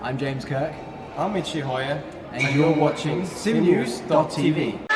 I'm James Kirk. I'm Michi Hoyer, and you're watching simnews.tv.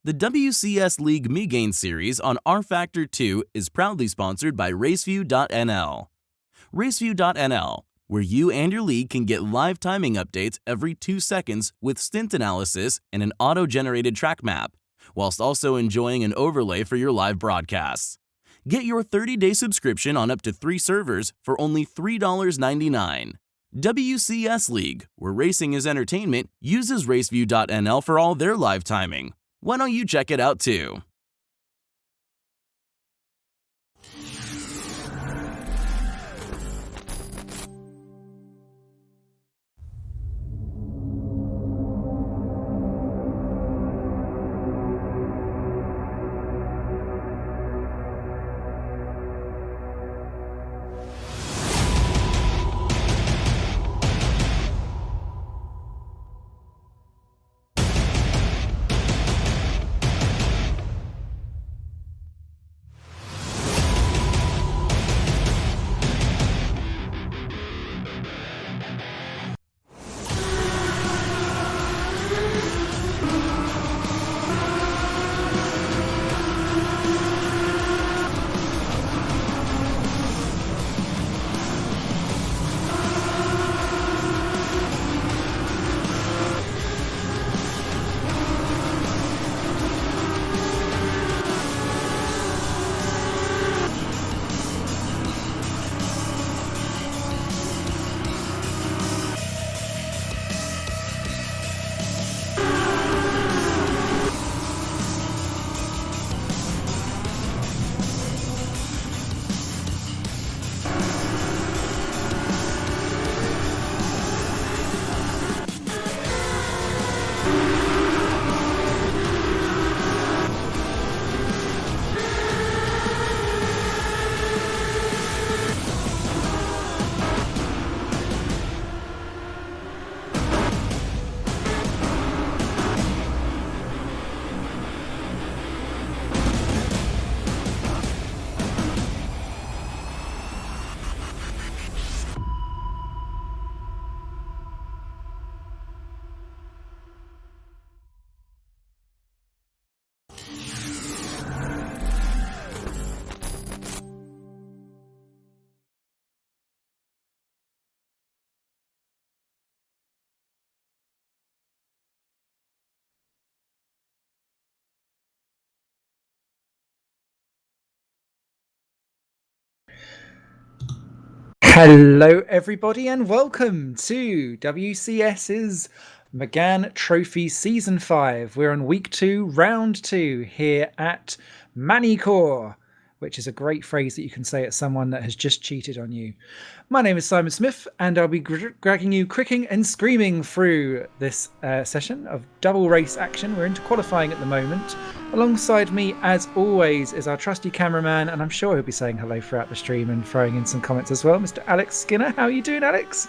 The WCS League Megane series on Rfactor 2 is proudly sponsored by Raceview.nl. Raceview.nl, where you and your league can get live timing updates every 2 seconds with stint analysis and an auto-generated track map, whilst also enjoying an overlay for your live broadcasts. Get your 30-day subscription on up to 3 servers for only $3.99. WCS League, where racing is entertainment, uses Raceview.nl for all their live timing. Why don't you check it out too? Hello, everybody, and welcome to WCS's Megane Trophy Season 5. We're on Week 2, Round 2 here at Magny-Cours, which is a great phrase that you can say at someone that has just cheated on you. My name is Simon Smith, and I'll be dragging you cricking and screaming through this session of double race action. We're into qualifying at the moment. Alongside me, as always, is our trusty cameraman, and I'm sure he'll be saying hello throughout the stream and throwing in some comments as well, Mr. Alex Skinner. How are you doing, Alex?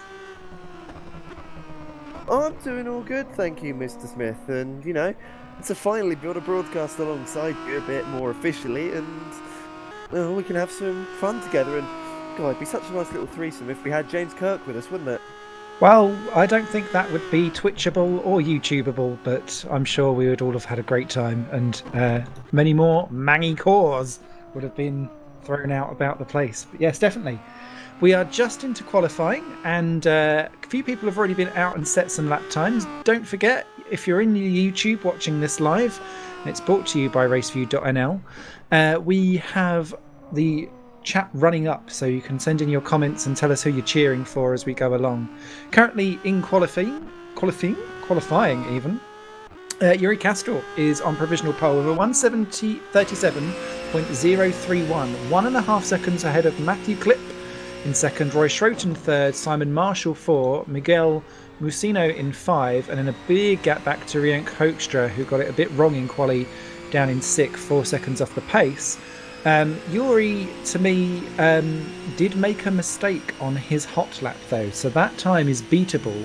I'm doing all good, thank you, Mr. Smith. And, you know, to finally be able to broadcast alongside you a bit more officially, and well, we can have some fun together. And, God, it'd be such a nice little threesome if we had James Kirk with us, wouldn't it? Well, I don't think that would be Twitchable or YouTubeable, but I'm sure we would all have had a great time, and many more Magny-Cours would have been thrown out about the place. But yes, definitely. We are just into qualifying, and a few people have already been out and set some lap times. Don't forget, if you're in YouTube watching this live, and it's brought to you by Raceview.nl, we have the chat running up, so you can send in your comments and tell us who you're cheering for as we go along. Currently in qualifying even, Yuri Castor is on provisional pole with a 1:37.031, 1.5 seconds ahead of Matthew Clip in second, Roy Schroten third, Simon Marshall 4, Miguel Musino in 5, and then a big gap back to Rienk Hoekstra, who got it a bit wrong in quali, down in 6th, 4 seconds off the pace. Yuri, to me, did make a mistake on his hot lap though, so that time is beatable.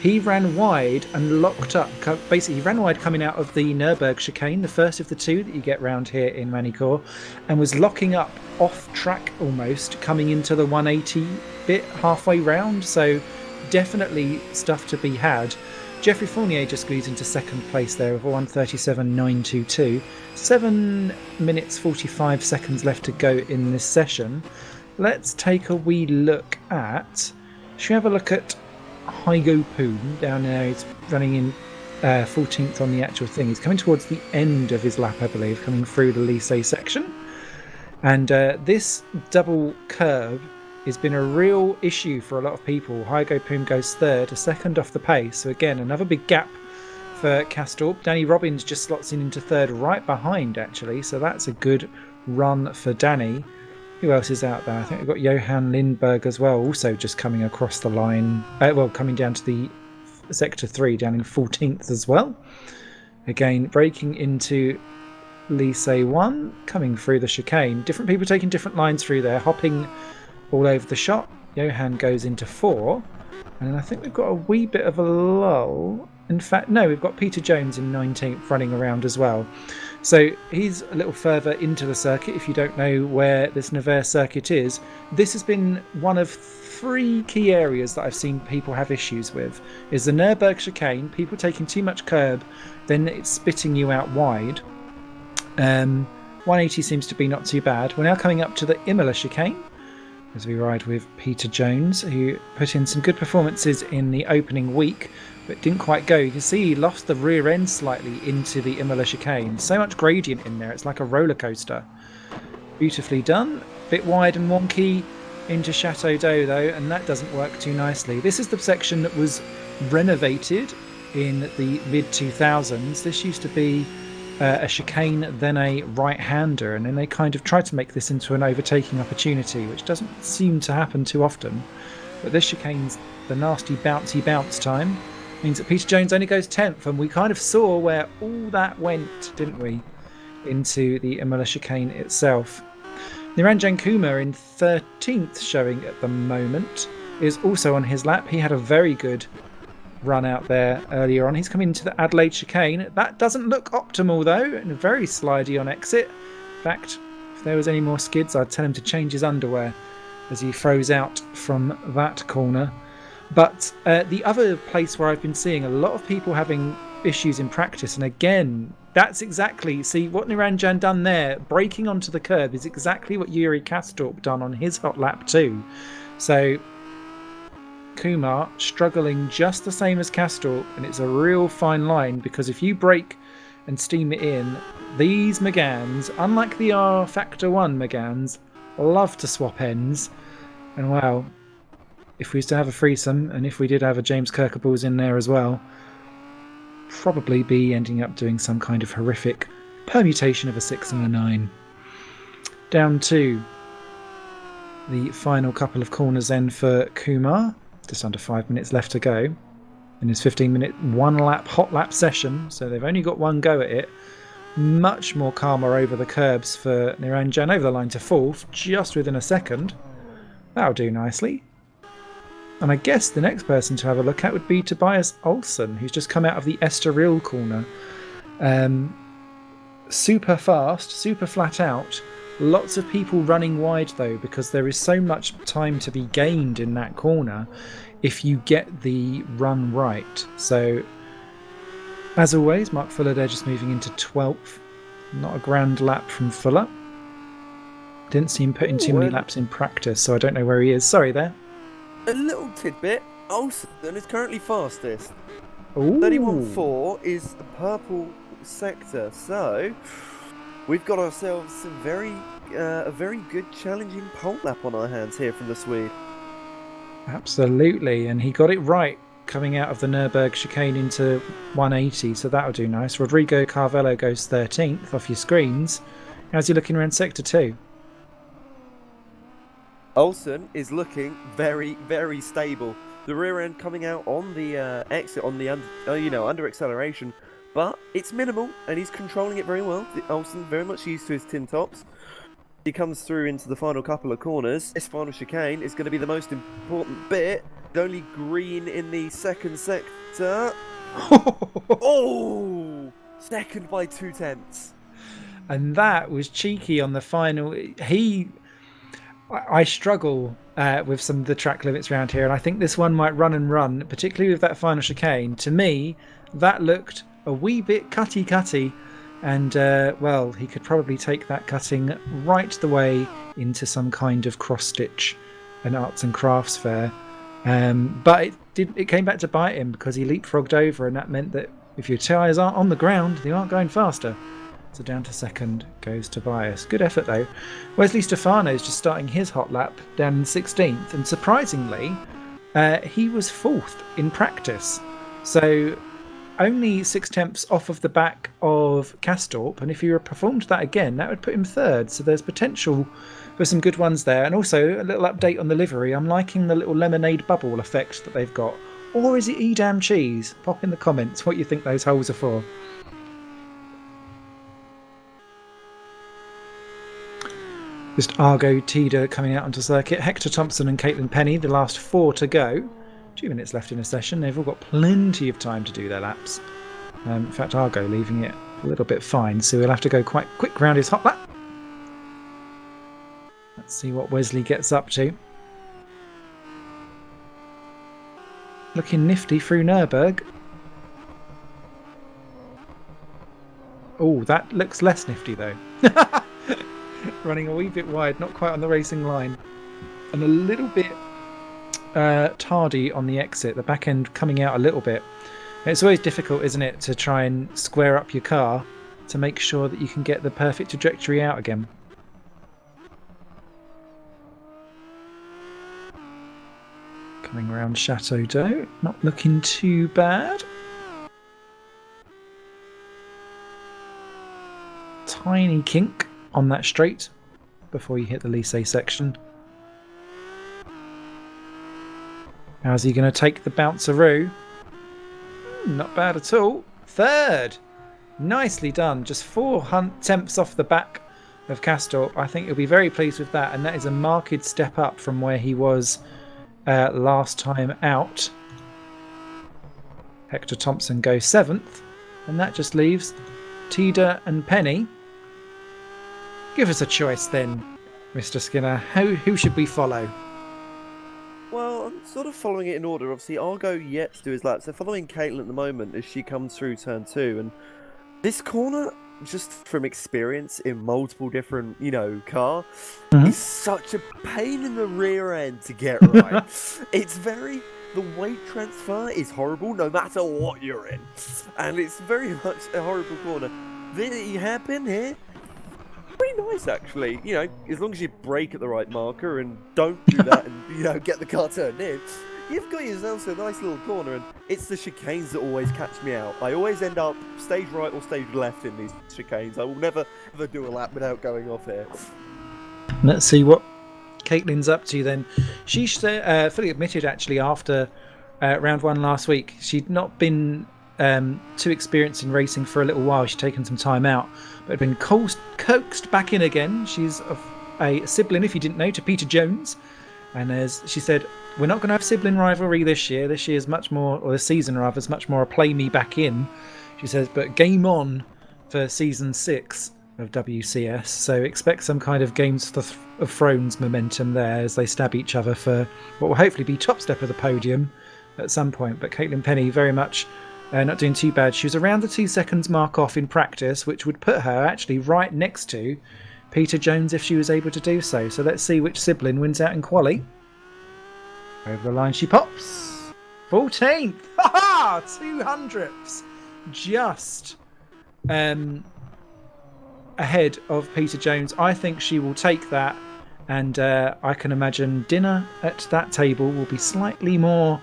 He ran wide and locked up. Basically, he ran wide coming out of the Nürburgring chicane, the first of the two that you get round here in Magny-Cours, and was locking up off track almost, coming into the 180 bit halfway round, so definitely stuff to be had. Geoffrey Fournier just squeezed into second place there with a 1:37.922. 7 minutes 45 seconds left to go in this session. Let's take a wee look at... Should we have a look at Hygo Poon down there? He's running in 14th on the actual thing. He's coming towards the end of his lap, I believe, coming through the Lycée section. And this double curve has been a real issue for a lot of people. Hygo Poom goes third, a second off the pace. So again, another big gap for Castor. Danny Robbins just slots in into third, right behind actually. So that's a good run for Danny. Who else is out there? I think we've got Johan Lindberg as well, also just coming across the line. Coming down to the sector 3, down in 14th as well. Again, breaking into Lycée 1, coming through the chicane. Different people taking different lines through there, hopping all over the shot. Johan goes into 4, and I think we've got a wee bit of a lull. In fact, no, we've got Peter Jones in 19th running around as well. So he's a little further into the circuit. If you don't know where this Nevers circuit is, this has been one of 3 key areas that I've seen people have issues with. Is the Nürburgring chicane, people taking too much curb, then it's spitting you out wide. 180 seems to be not too bad. We're now coming up to the Imola chicane, as we ride with Peter Jones, who put in some good performances in the opening week, but didn't quite go. You can see he lost the rear end slightly into the Imola chicane. So much gradient in there, it's like a roller coaster. Beautifully done. Bit wide and wonky into Chateau d'Eau though, and that doesn't work too nicely. This is the section that was renovated in the mid-2000s. This used to be a chicane, then a right-hander, and then they kind of tried to make this into an overtaking opportunity, which doesn't seem to happen too often. But this chicane's the nasty bouncy bounce time. Means that Peter Jones only goes 10th, and we kind of saw where all that went, didn't we? Into the Imola chicane itself. Niranjan Kumar in 13th showing at the moment is also on his lap. He had a very good run out there earlier on. He's coming into the Adelaide chicane. That doesn't look optimal though, and very slidey on exit. In fact, if there was any more skids, I'd tell him to change his underwear as he throws out from that corner. But the other place where I've been seeing a lot of people having issues in practice, and again, that's exactly, see what Niranjan done there, breaking onto the curb, is exactly what Yuri Kastorp done on his hot lap too. So Kumar struggling just the same as Kastorp, and it's a real fine line, because if you brake and steam it in, these Meganes, unlike the Rfactor 1 Meganes, love to swap ends. And wow, if we used to have a threesome, and if we did have a James Kirkaballs in there as well, probably be ending up doing some kind of horrific permutation of a 6 and a 9. Down to the final couple of corners then for Kumar. Just under 5 minutes left to go in his 15-minute one-lap hot lap session. So they've only got one go at it. Much more calmer over the curbs for Niranjan, over the line to 4th, just within a second. That'll do nicely. And I guess the next person to have a look at would be Tobias Olsen, who's just come out of the Estoril corner. Super fast, super flat out. Lots of people running wide though, because there is so much time to be gained in that corner if you get the run right. So, as always, Mark Fuller there just moving into 12th. Not a grand lap from Fuller. Didn't see him putting too many laps in practice, so I don't know where he is. Sorry there. A little tidbit. Olsen is currently fastest. 31.4 is the purple sector. So we've got ourselves some a very good challenging pole lap on our hands here from the Swede. Absolutely, and he got it right coming out of the Nürburg chicane into 180, so that'll do nice. Rodrigo Carvello goes 13th off your screens. How's he looking around sector 2? Olsen is looking very, very stable. The rear end coming out on the exit on the under acceleration, but it's minimal and he's controlling it very well. Olsen very much used to his tin tops. He comes through into the final couple of corners. This final chicane is going to be the most important bit. The only green in the second sector. Oh! Second by 0.2. And that was cheeky on the final. I struggle with some of the track limits around here, and I think this one might run and run, particularly with that final chicane. To me, that looked a wee bit cutty, and well, he could probably take that cutting right the way into some kind of cross-stitch and arts and crafts fair. But it came back to bite him because he leapfrogged over, and that meant that if your tyres aren't on the ground, they aren't going faster. So down to second goes Tobias. Good effort though. Wesley Stefano's just starting his hot lap down in 16th, and surprisingly, he was 4th in practice. So only 6 tenths off of the back of Kastorp, and if he performed that again, that would put him 3rd. So there's potential for some good ones there. And also a little update on the livery. I'm liking the little lemonade bubble effect that they've got. Or is it Edam cheese? Pop in the comments what you think those holes are for. Just Argo Tida coming out onto circuit. Hector Thompson and Caitlin Penny, the last 4 to go. 2 minutes left in a session. They've all got plenty of time to do their laps. In fact, Argo leaving it a little bit fine, so he'll have to go quite quick round his hot lap. Let's see what Wesley gets up to. Looking nifty through Nürburg. Oh, that looks less nifty though. Running a wee bit wide, not quite on the racing line. And a little bit tardy on the exit, the back end coming out a little bit. It's always difficult, isn't it, to try and square up your car to make sure that you can get the perfect trajectory out again. Coming around Chateau d'Eau, not looking too bad. Tiny kink on that straight before you hit the Lycée section. How's he going to take the bounceroo? Not bad at all. 3rd. Nicely done. Just 4 tenths off the back of Kastorp. I think he'll be very pleased with that, and that is a marked step up from where he was last time out. Hector Thompson goes 7th, and that just leaves Tida and Penny. Give us a choice then, Mr. Skinner. Who should we follow? Well, I'm sort of following it in order. Obviously, Argo yet to do his laps. They're following Caitlin at the moment as she comes through turn 2. And this corner, just from experience in multiple different, car, is such a pain in the rear end to get right. The weight transfer is horrible no matter what you're in. And it's very much a horrible corner. The hairpin here, pretty nice actually. You know, as long as you brake at the right marker and don't do that and get the car turned in, you've got yourself a nice little corner. And it's the chicanes that always catch me out. I always end up stage right or stage left in these chicanes. I will never ever do a lap without going off here. Let's see what Caitlin's up to then. She fully admitted actually after round 1 last week she'd not been too experienced in racing for a little while. She'd taken some time out, but had been coaxed back in again. She's a sibling, if you didn't know, to Peter Jones, and as she said, we're not going to have sibling rivalry this year. This year's much more, or the season rather, is much more a play me back in, she says, but game on for season 6 of WCS, so expect some kind of Games of Thrones momentum there as they stab each other for what will hopefully be top step of the podium at some point. But Caitlin Penny very much not doing too bad. She was around the 2 seconds mark off in practice, which would put her actually right next to Peter Jones if she was able to do so. So let's see which sibling wins out in quali. Over the line she pops. 14th! Ha-ha! 200ths! Just ahead of Peter Jones. I think she will take that, and I can imagine dinner at that table will be slightly more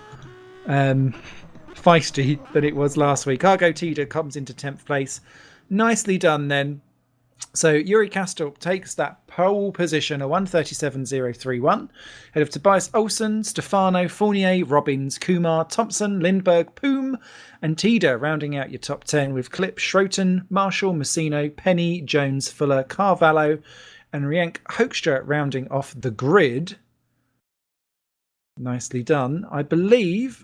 feisty than it was last week. Argo Tida comes into 10th place. Nicely done then. So Yuri Kastorp takes that pole position, a 1:37.031, ahead of Tobias Olsen, Stefano, Fournier, Robbins, Kumar, Thompson, Lindberg, Poom, and Tida rounding out your top 10 with Clip, Schroten, Marshall, Messino, Penny, Jones, Fuller, Carvalho, and Rienk Hoekstra rounding off the grid. Nicely done. I believe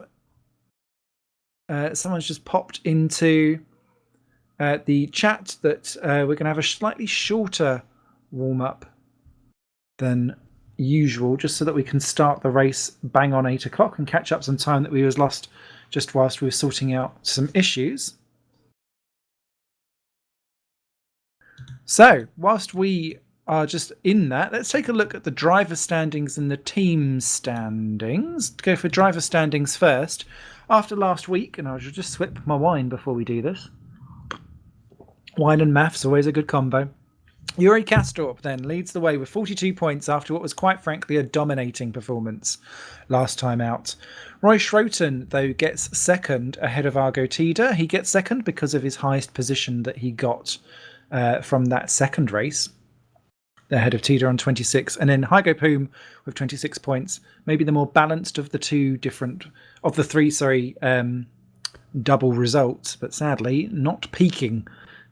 someone's just popped into the chat that we're going to have a slightly shorter warm-up than usual, just so that we can start the race bang on 8 o'clock and catch up some time that we was lost just whilst we were sorting out some issues. So, whilst we are just in that, let's take a look at the driver standings and the team standings. To go for driver standings first, after last week, and I should just swip my wine before we do this. Wine and maths, always a good combo. Yuri Kastorp then leads the way with 42 points after what was quite frankly a dominating performance last time out. Roy Schroten, though, gets second ahead of Argo Tida. He gets second because of his highest position that he got from that second race, ahead of Tida on 26. And then Hygo Poom with 26 points, maybe the more balanced of the three double results, but sadly not peaking.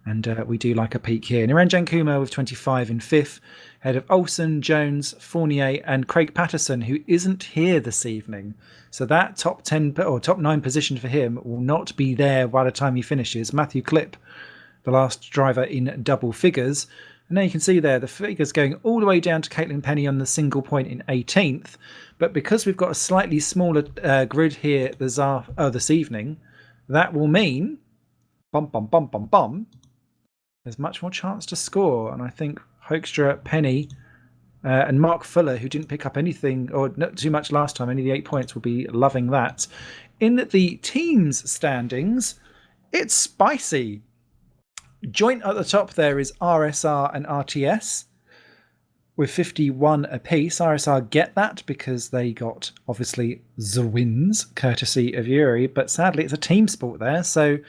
And we do like a peak here. Niranjan Kumar with 25 in 5th, ahead of Olsen, Jones, Fournier, and Craig Patterson, who isn't here this evening. So that top 10 or top 9 position for him will not be there by the time he finishes. Matthew Clip, the last driver in double figures. And now you can see there the figures going all the way down to Caitlin Penny on the single point in 18th. But because we've got a slightly smaller grid here this evening, that will mean there's much more chance to score. And I think Hoekstra, Penny, and Mark Fuller, who didn't pick up anything or not too much last time, only the 8 points, will be loving that. In the teams standings, it's spicy. Joint at the top there is RSR and RTS with 51 apiece. RSR get that because they got, obviously, the wins, courtesy of Yuri. But sadly, it's a team sport there, so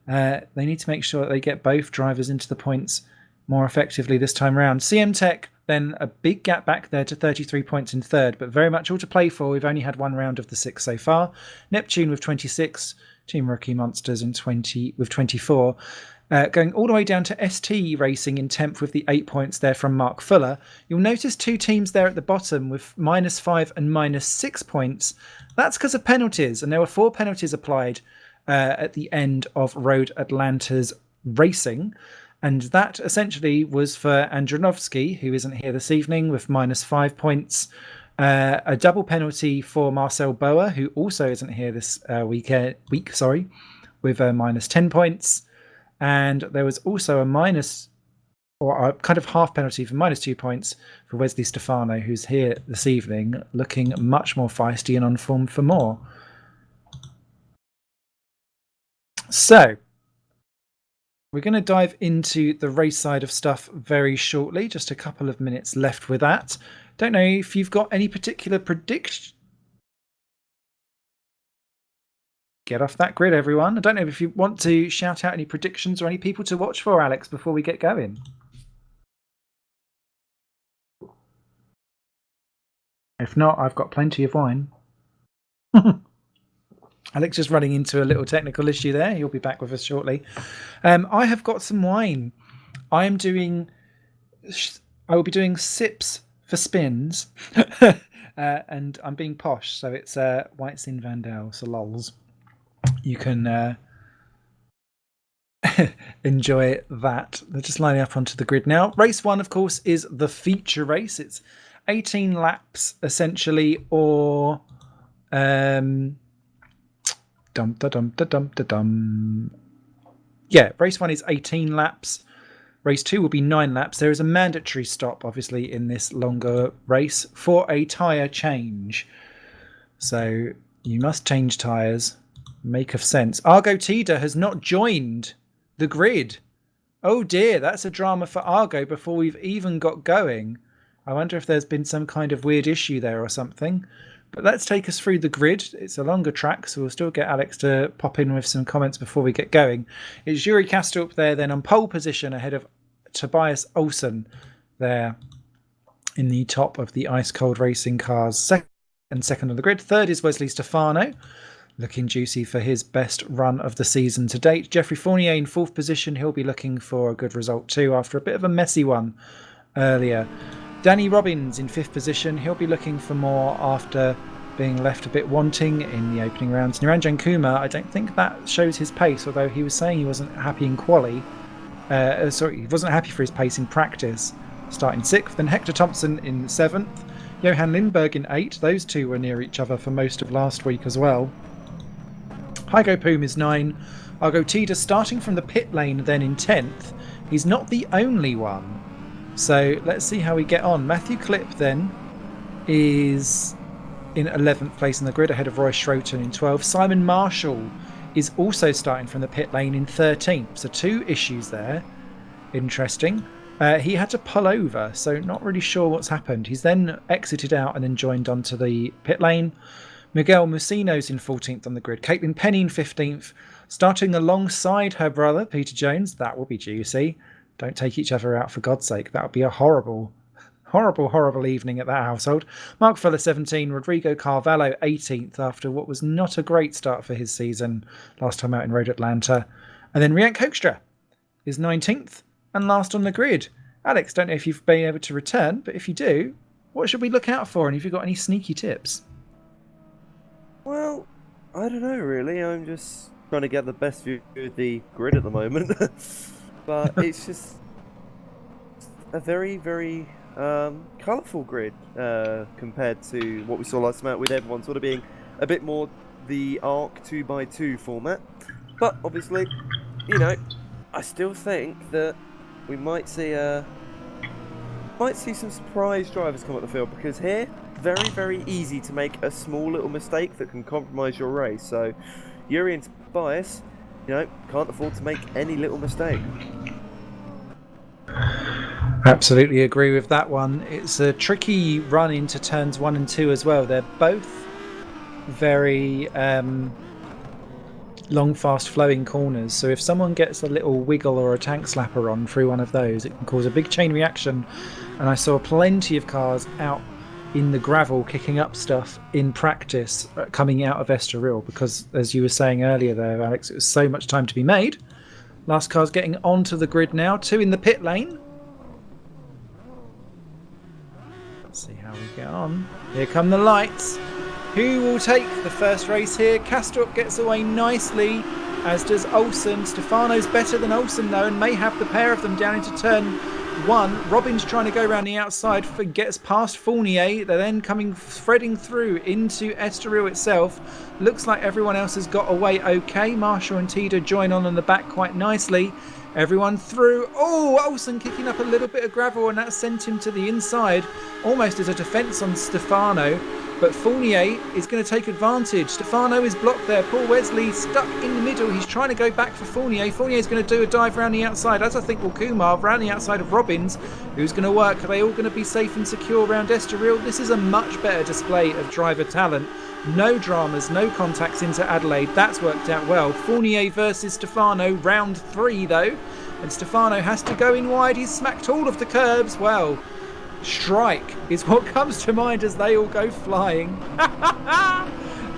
they need to make sure that they get both drivers into the points more effectively this time around. CM Tech, then a big gap back there to 33 points in 3rd, but very much all to play for. We've only had one round of the 6 so far. Neptune with 26, Team Rookie Monsters with 24. Going all the way down to ST Racing in 10th with the 8 points there from Mark Fuller. You'll notice 2 teams there at the bottom with -5 and -6 points. That's because of penalties, and there were 4 penalties applied at the end of Road Atlanta's racing. And that essentially was for Andronovsky, who isn't here this evening, with -5 points. A double penalty for Marcel Boer, who also isn't here this week, with -10 points. And there was also a kind of half penalty for -2 points for Wesley Stefano, who's here this evening, looking much more feisty and on form for more. So, we're going to dive into the race side of stuff very shortly. Just a couple of minutes left with that. Don't know if you've got any particular prediction. Get off that grid, everyone. I don't know if you want to shout out any predictions or any people to watch for, Alex, before we get going. If not, I've got plenty of wine. Alex just running into a little technical issue there. He'll be back with us shortly. I have got some wine. I will be doing sips for spins. And I'm being posh, so it's Weizen Vandal, so lols. You can enjoy that. They're just lining up onto the grid now. Race 1, of course, is the feature race. It's 18 laps, essentially, or... Yeah, race 1 is 18 laps. Race 2 will be 9 laps. There is a mandatory stop, obviously, in this longer race for a tyre change. So you must change tyres. Make of sense. Argo Tida has not joined the grid. Oh dear, that's a drama for Argo before we've even got going. I wonder if there's been some kind of weird issue there or something. But let's take us through the grid. It's a longer track, so we'll still get Alex to pop in with some comments before we get going. It's Yuri Kastrup there, then on pole position ahead of Tobias Olsen there in the top of the Ice Cold Racing cars. Second on the grid. Third is Wesley Stefano, looking juicy for his best run of the season to date. Jeffrey Fournier in fourth position. He'll be looking for a good result too after a bit of a messy one earlier. Danny Robbins in fifth position. He'll be looking for more after being left a bit wanting in the opening rounds. Niranjan Kumar, I don't think that shows his pace, although he was saying he wasn't happy in quali. He wasn't happy for his pace in practice. Starting sixth. Then Hector Thompson in seventh. Johan Lindberg in eighth. Those two were near each other for most of last week as well. Hygo Poom is 9. Argo Tida starting from the pit lane then in 10th. He's not the only one. So let's see how we get on. Matthew Clip then is in 11th place in the grid ahead of Roy Schroten in 12th. Simon Marshall is also starting from the pit lane in 13th. So 2 issues there. Interesting. He had to pull over, so not really sure what's happened. He's then exited out and then joined onto the pit lane. Miguel Musino's in 14th on the grid. Caitlin Penny in 15th, starting alongside her brother, Peter Jones. That will be juicy. Don't take each other out, for God's sake. That would be a horrible evening at that household. Mark Fuller, 17. Rodrigo Carvalho, 18th, after what was not a great start for his season last time out in Road Atlanta. And then Riank Hoekstra is 19th and last on the grid. Alex, don't know if you've been able to return, but if you do, what should we look out for? And have you got any sneaky tips? Well, I don't know really. I'm just trying to get the best view of the grid at the moment. But it's just a very, very colourful grid compared to what we saw last time out, with everyone sort of being a bit more the ARC 2x2 format. But obviously, you know, I still think that we might see some surprise drivers come up the field, because here, very, very easy to make a small little mistake that can compromise your race. So Yuri and Tobias, you know, can't afford to make any little mistake. Absolutely agree with that one. It's a tricky run into turns 1 and 2 as well. They're both very long, fast flowing corners. So if someone gets a little wiggle or a tank slapper on through one of those, it can cause a big chain reaction. And I saw plenty of cars out in the gravel kicking up stuff in practice coming out of Estoril, because as you were saying earlier there, Alex, it was so much time to be made. Last car's getting onto the grid now. 2 in the pit lane. Let's see how we get on. Here come the lights. Who will take the first race here? Kastrup gets away nicely, as does Olsen. Stefano's better than Olsen though, and may have the pair of them down into turn 1. Robin's trying to go around the outside, gets past Fournier. They're then threading through into Estoril itself. Looks like everyone else has got away okay. Marshall and Tida join on the back quite nicely. Everyone through. Oh, Olsen kicking up a little bit of gravel, and that sent him to the inside, almost as a defence on Stefano. but Fournier is going to take advantage. Stefano is blocked there. Paul Wesley stuck in the middle. He's trying to go back for Fournier. Fournier is going to do a dive round the outside, as I think will Kumar, round the outside of Robbins, who's going to work. Are they all going to be safe and secure around Estoril? This is a much better display of driver talent. No dramas, no contacts into Adelaide. That's worked out well. Fournier versus Stefano, round 3 though. And Stefano has to go in wide. He's smacked all of the curbs. Well, strike is what comes to mind as they all go flying.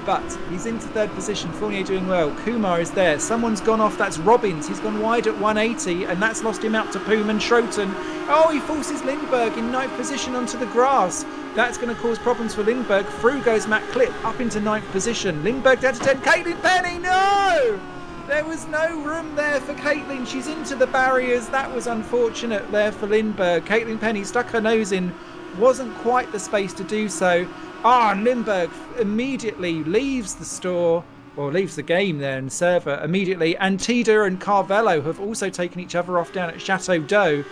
But he's into 3rd position. Fournier doing well. Kumar is there. Someone's gone off. That's Robbins. He's gone wide at 180, and that's lost him out to Poom and Schroten. Oh, he forces Lindberg in 9th position onto the grass. That's going to cause problems for Lindberg. Through goes Matt Clip up into 9th position. Lindberg down to 10. Caitlin Penny, no! There was no room there for Caitlin. She's into the barriers. That was unfortunate there for Lindberg. Caitlin Penny stuck her nose in. Wasn't quite the space to do so. And Lindberg immediately leaves the store, or leaves the game there and server immediately. And Tida and Carvello have also taken each other off down at Chateau d'Eau,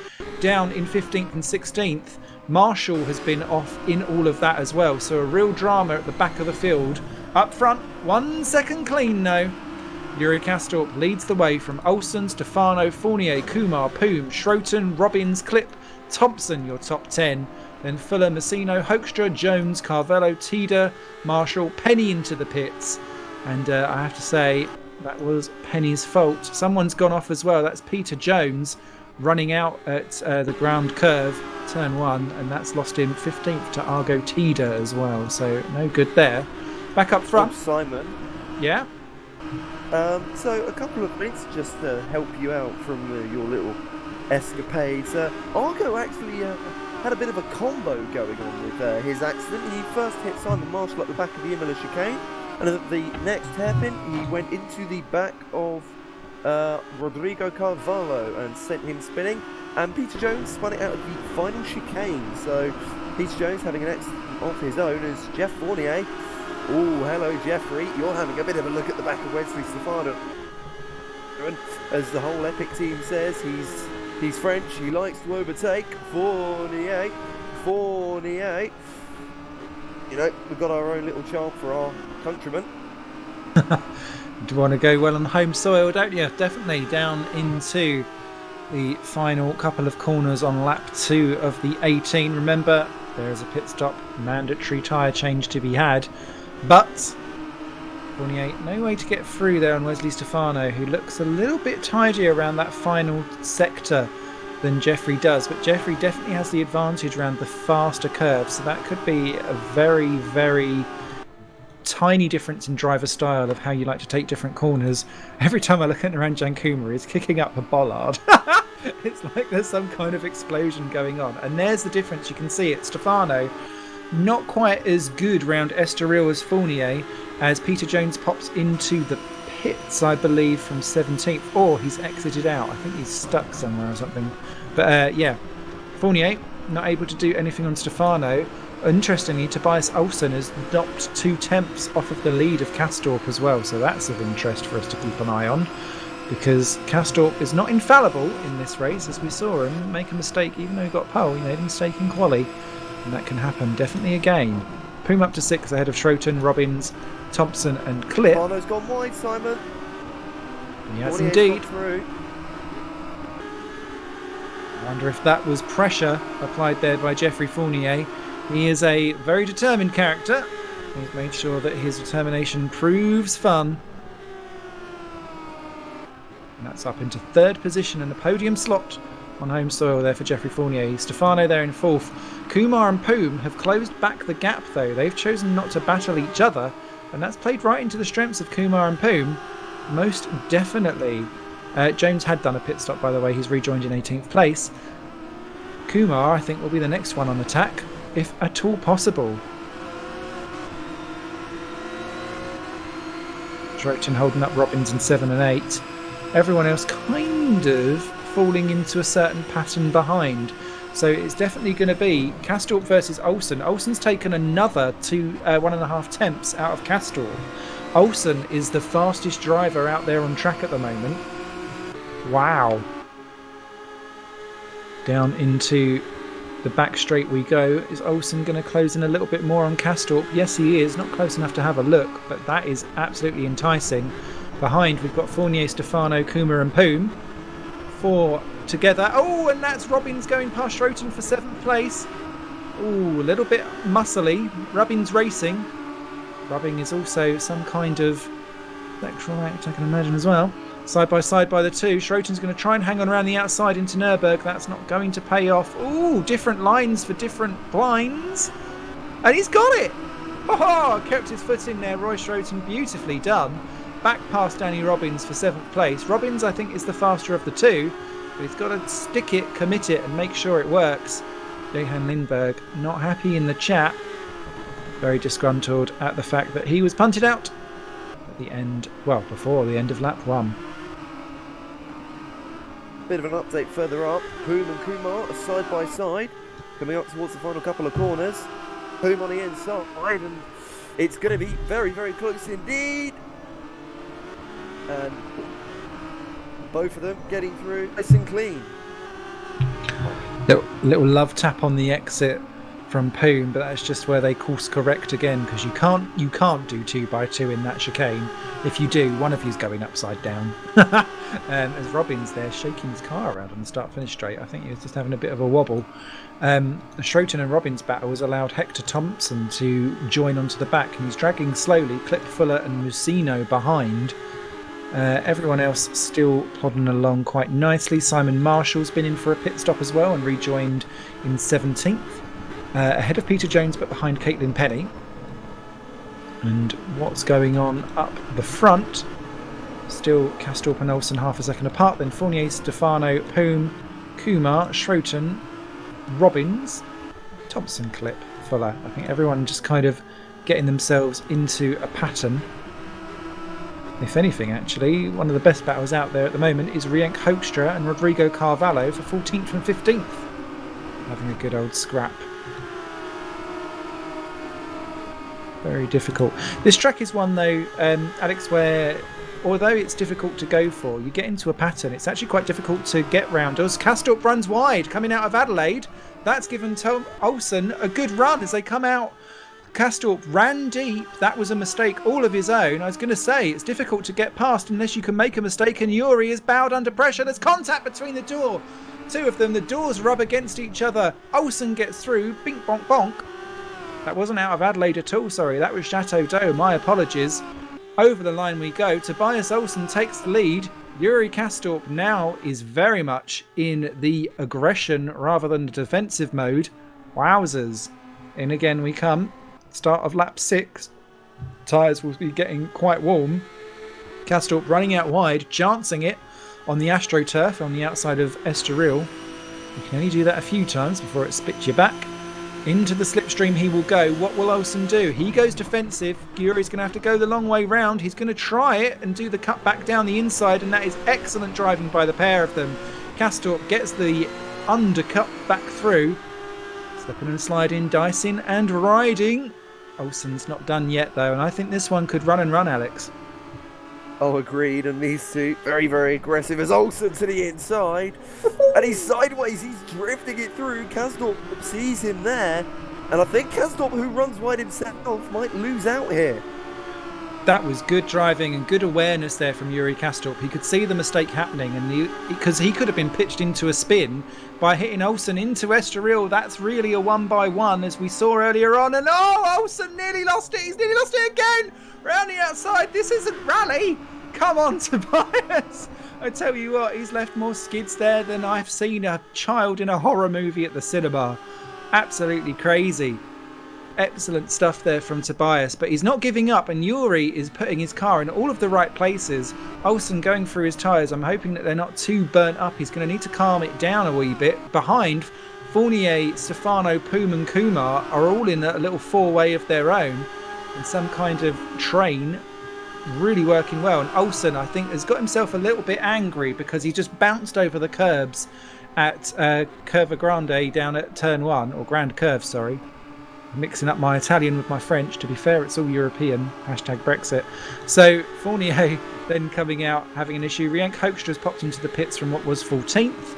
down in 15th and 16th. Marshall has been off in all of that as well. So a real drama at the back of the field. Up front, 1 second clean now. Yuri Kastorp leads the way from Olsen, Stefano, Fournier, Kumar, Poom, Schroten, Robbins, Clip, Thompson, your top 10. Then Fuller, Messino, Hoekstra, Jones, Carvello, Tida, Marshall, Penny into the pits. And I have to say, that was Penny's fault. Someone's gone off as well. That's Peter Jones running out at the ground curve, turn 1. And that's lost him 15th to Argo Tida as well. So no good there. Back up front. Simon. Yeah? So a couple of bits just to help you out from your little escapades. Argo actually had a bit of a combo going on with his accident. He first hit Simon Marshall at the back of the Imola chicane, and at the next hairpin he went into the back of Rodrigo Carvalho and sent him spinning, and Peter Jones spun it out of the final chicane. So Peter Jones having an accident of his own as Jeff Fournier. Oh, hello Jeffrey, you're having a bit of a look at the back of Wesley Stefano. As the whole Epic team says, he's French, he likes to overtake. Fournier. You know, we've got our own little charm for our countrymen. Do you want to go well on home soil, don't you? Definitely down into the final couple of corners on lap 2 of the 18. Remember, there is a pit stop, mandatory tyre change to be had. But Fournier, no way to get through there on Wesley Stefano, who looks a little bit tidier around that final sector than Jeffrey does. But Jeffrey definitely has the advantage around the faster curves, so that could be a very, very tiny difference in driver style of how you like to take different corners. Every time I look at Naranjan Kumar, he's kicking up a bollard. It's like there's some kind of explosion going on. And there's the difference. You can see it. Stefano, not quite as good round Estoril as Fournier, as Peter Jones pops into the pits, I believe, from 17th. Or he's exited out. I think he's stuck somewhere or something. But yeah, Fournier not able to do anything on Stefano. Interestingly, Tobias Olsen has knocked 2 temps off of the lead of Kastorp as well. So that's of interest for us to keep an eye on, because Kastorp is not infallible in this race, as we saw him make a mistake even though he got pole. He made a mistake in quali, and that can happen definitely again. Poom up to 6 ahead of Schroten, Robbins, Thompson and Clip. Barno's gone wide, Simon. He has indeed. Through. I wonder if that was pressure applied there by Jeffrey Fournier. He is a very determined character. He's made sure that his determination proves fun. And that's up into 3rd position in the podium slot on home soil there for Jeffrey Fournier. Stefano there in 4th. Kumar and Poom have closed back the gap though. They've chosen not to battle each other, and that's played right into the strengths of Kumar and Poom. Most definitely. Jones had done a pit stop, by the way. He's rejoined in 18th place. Kumar, I think, will be the next one on attack, if at all possible. Schroten holding up Robbins in 7 and 8. Everyone else kind of falling into a certain pattern behind. So it's definitely going to be Kastorp versus Olsen. Olsen's taken another 1.5 temps out of Kastorp. Olsen is the fastest driver out there on track at the moment. Wow. Down into the back straight we go. Is Olsen going to close in a little bit more on Castorp? Yes, he is. Not close enough to have a look, but that is absolutely enticing. Behind, we've got Fournier, Stefano, Kuma and Poom. 4 together. Oh, and that's Robbins going past Schroten for 7th place. Oh, a little bit muscly. Rubbin's racing. Rubbing is also some kind of electrolyte, I can imagine, as well. Side by side by the two. Schroten's going to try and hang on around the outside into Nürburg. That's not going to pay off. Ooh, different lines for different blinds. And he's got it! Oh, kept his foot in there. Roy Schroten, beautifully done. Back past Danny Robbins for 7th place. Robbins, I think, is the faster of the two. But he's got to stick it, commit it, and make sure it works. Johan Lindberg, not happy in the chat. Very disgruntled at the fact that he was punted out at the end, well, before the end of lap 1. Bit of an update further up. Poom and Kumar are side by side, coming up towards the final couple of corners. Poom on the inside, and it's going to be very, very close indeed. And both of them getting through nice and clean. Little love tap on the exit from Poom, but that's just where they course correct again, because you can't do 2x2 in that chicane. If you do, one of you's going upside down. As Robbins there shaking his car around on the start-finish straight, I think he was just having a bit of a wobble. The Schroten and Robbins battle has allowed Hector Thompson to join onto the back, and he's dragging slowly Clip, Fuller and Musino behind. Everyone else still plodding along quite nicely. Simon Marshall's been in for a pit stop as well and rejoined in 17th. Ahead of Peter Jones but behind Caitlin Penny. And what's going on up the front? Still Castorp and Olsen half a second apart. Then Fournier, Stefano, Poom, Kumar, Schroten, Robbins, Thompson, Clip, Fuller. I think everyone just kind of getting themselves into a pattern. If anything, actually, one of the best battles out there at the moment is Rienk Hoekstra and Rodrigo Carvalho for 14th and 15th. Having a good old scrap. Very difficult. This track is one, though, Alex, where although it's difficult to go for, you get into a pattern. It's actually quite difficult to get round. As Castorp runs wide, coming out of Adelaide, that's given Tom Olsen a good run as they come out. Castorp ran deep. That was a mistake all of his own. I was going to say, it's difficult to get past unless you can make a mistake, and Yuri is bowed under pressure. There's contact between the door. Two of them, the doors rub against each other. Olsen gets through. Bink, bonk, bonk. That wasn't out of Adelaide at all, sorry. That was Chateau d'Eau. My apologies. Over the line we go. Tobias Olsen takes the lead. Yuri Castorp now is very much in the aggression rather than the defensive mode. Wowzers. In again we come. Start of lap 6. Tyres will be getting quite warm. Castorp running out wide, chancing it on the AstroTurf on the outside of Estoril. You can only do that a few times before it spits you back. Into the slipstream he will go. What will Olsen do? He goes defensive. Yuri's going to have to go the long way round. He's going to try it and do the cut back down the inside, and that is excellent driving by the pair of them. Castorp gets the undercut back through. Slipping and sliding, dicing and riding. Olsen's not done yet, though, and I think this one could run and run, Alex. Oh, agreed, and these two very, very aggressive as Olsen to the inside. And he's sideways, he's drifting it through. Castorp sees him there, and I think Castorp, who runs wide himself, might lose out here. That was good driving and good awareness there from Yuri Castorp. He could see the mistake happening, and because he could have been pitched into a spin by hitting Olsen into Estoril. That's really a 1-by-1, as we saw earlier on. And oh, Olsen nearly lost it. He's nearly lost it again. Round the outside. This isn't rally. Come on, Tobias. I tell you what, he's left more skids there than I've seen a child in a horror movie at the cinema. Absolutely crazy. Excellent stuff there from Tobias, but he's not giving up, and Yuri is putting his car in all of the right places. Olsen going through his tyres. I'm hoping that they're not too burnt up. He's going to need to calm it down a wee bit. Behind, Fournier, Stefano, Poom and Kumar are all in a little four-way of their own in some kind of train, really working well. And Olsen, I think, has got himself a little bit angry because he just bounced over the curbs at Curva Grande down at turn 1, or Grand Curve, sorry. Mixing up my Italian with my French. To be fair, it's all European. #Brexit. So Fournier then coming out having an issue. Rienk Hoekstra has popped into the pits from what was 14th.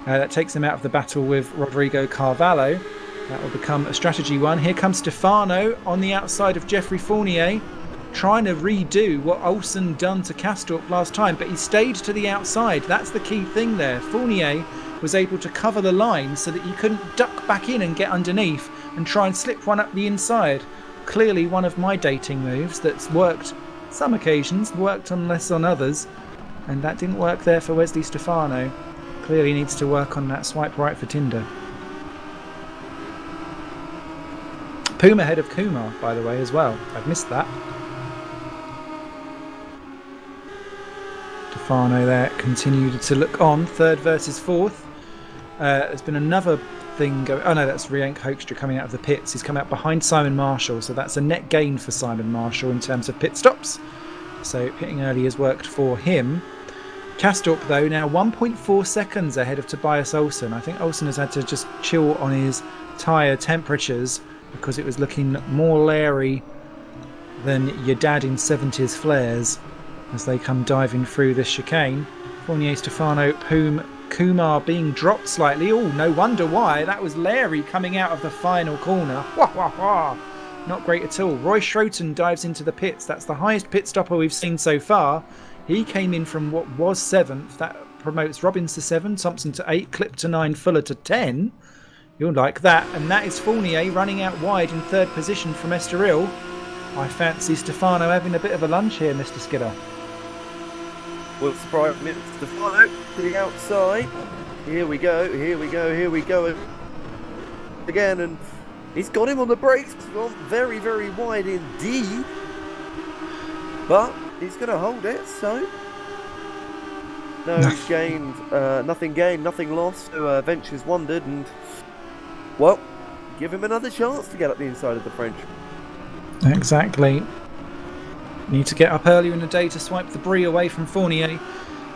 That takes him out of the battle with Rodrigo Carvalho. That will become a strategy one. Here comes Stefano on the outside of Geoffrey Fournier, trying to redo what Olsen done to Kastorp last time, but he stayed to the outside. That's the key thing there. Fournier was able to cover the line so that he couldn't duck back in and get underneath and try and slip one up the inside. Clearly one of my dating moves that's worked some occasions, worked on less on others, and that didn't work there for Wesley Stefano. Clearly needs to work on that swipe right for Tinder. Poom ahead of Kumar, by the way, as well. I've missed that. Stefano there continued to look on. Third versus fourth. There's been another thing going... Oh no, that's Rienk Hoekstra coming out of the pits. He's come out behind Simon Marshall, so that's a net gain for Simon Marshall in terms of pit stops. So pitting early has worked for him. Kastorp, though, now 1.4 seconds ahead of Tobias Olsen. I think Olsen has had to just chill on his tyre temperatures because it was looking more leery than your dad in 70s flares as they come diving through this chicane. Fournier, Stefano, Poom, Kumar being dropped slightly. Oh, no wonder why. That was Larry coming out of the final corner. Wah, wah, wah. Not great at all. Roy Schroten dives into the pits. That's the highest pit stopper we've seen so far. He came in from what was 7th. That promotes Robbins to 7, Thompson to 8, Clip to 9, Fuller to 10. You'll like that. And that is Fournier running out wide in 3rd position from Estoril. I fancy Stefano having a bit of a lunch here, Mr. Skidder. Well, surprise me, Stefano to the outside. Here we go, here we go, here we go. Again, and he's got him on the brakes. He's gone very, very wide indeed. But he's going to hold it, so... No gained, nothing gained, nothing lost. So Ventures wondered, and... Well, give him another chance to get up the inside of the French. Exactly. Need to get up earlier in the day to swipe the Brie away from Fournier.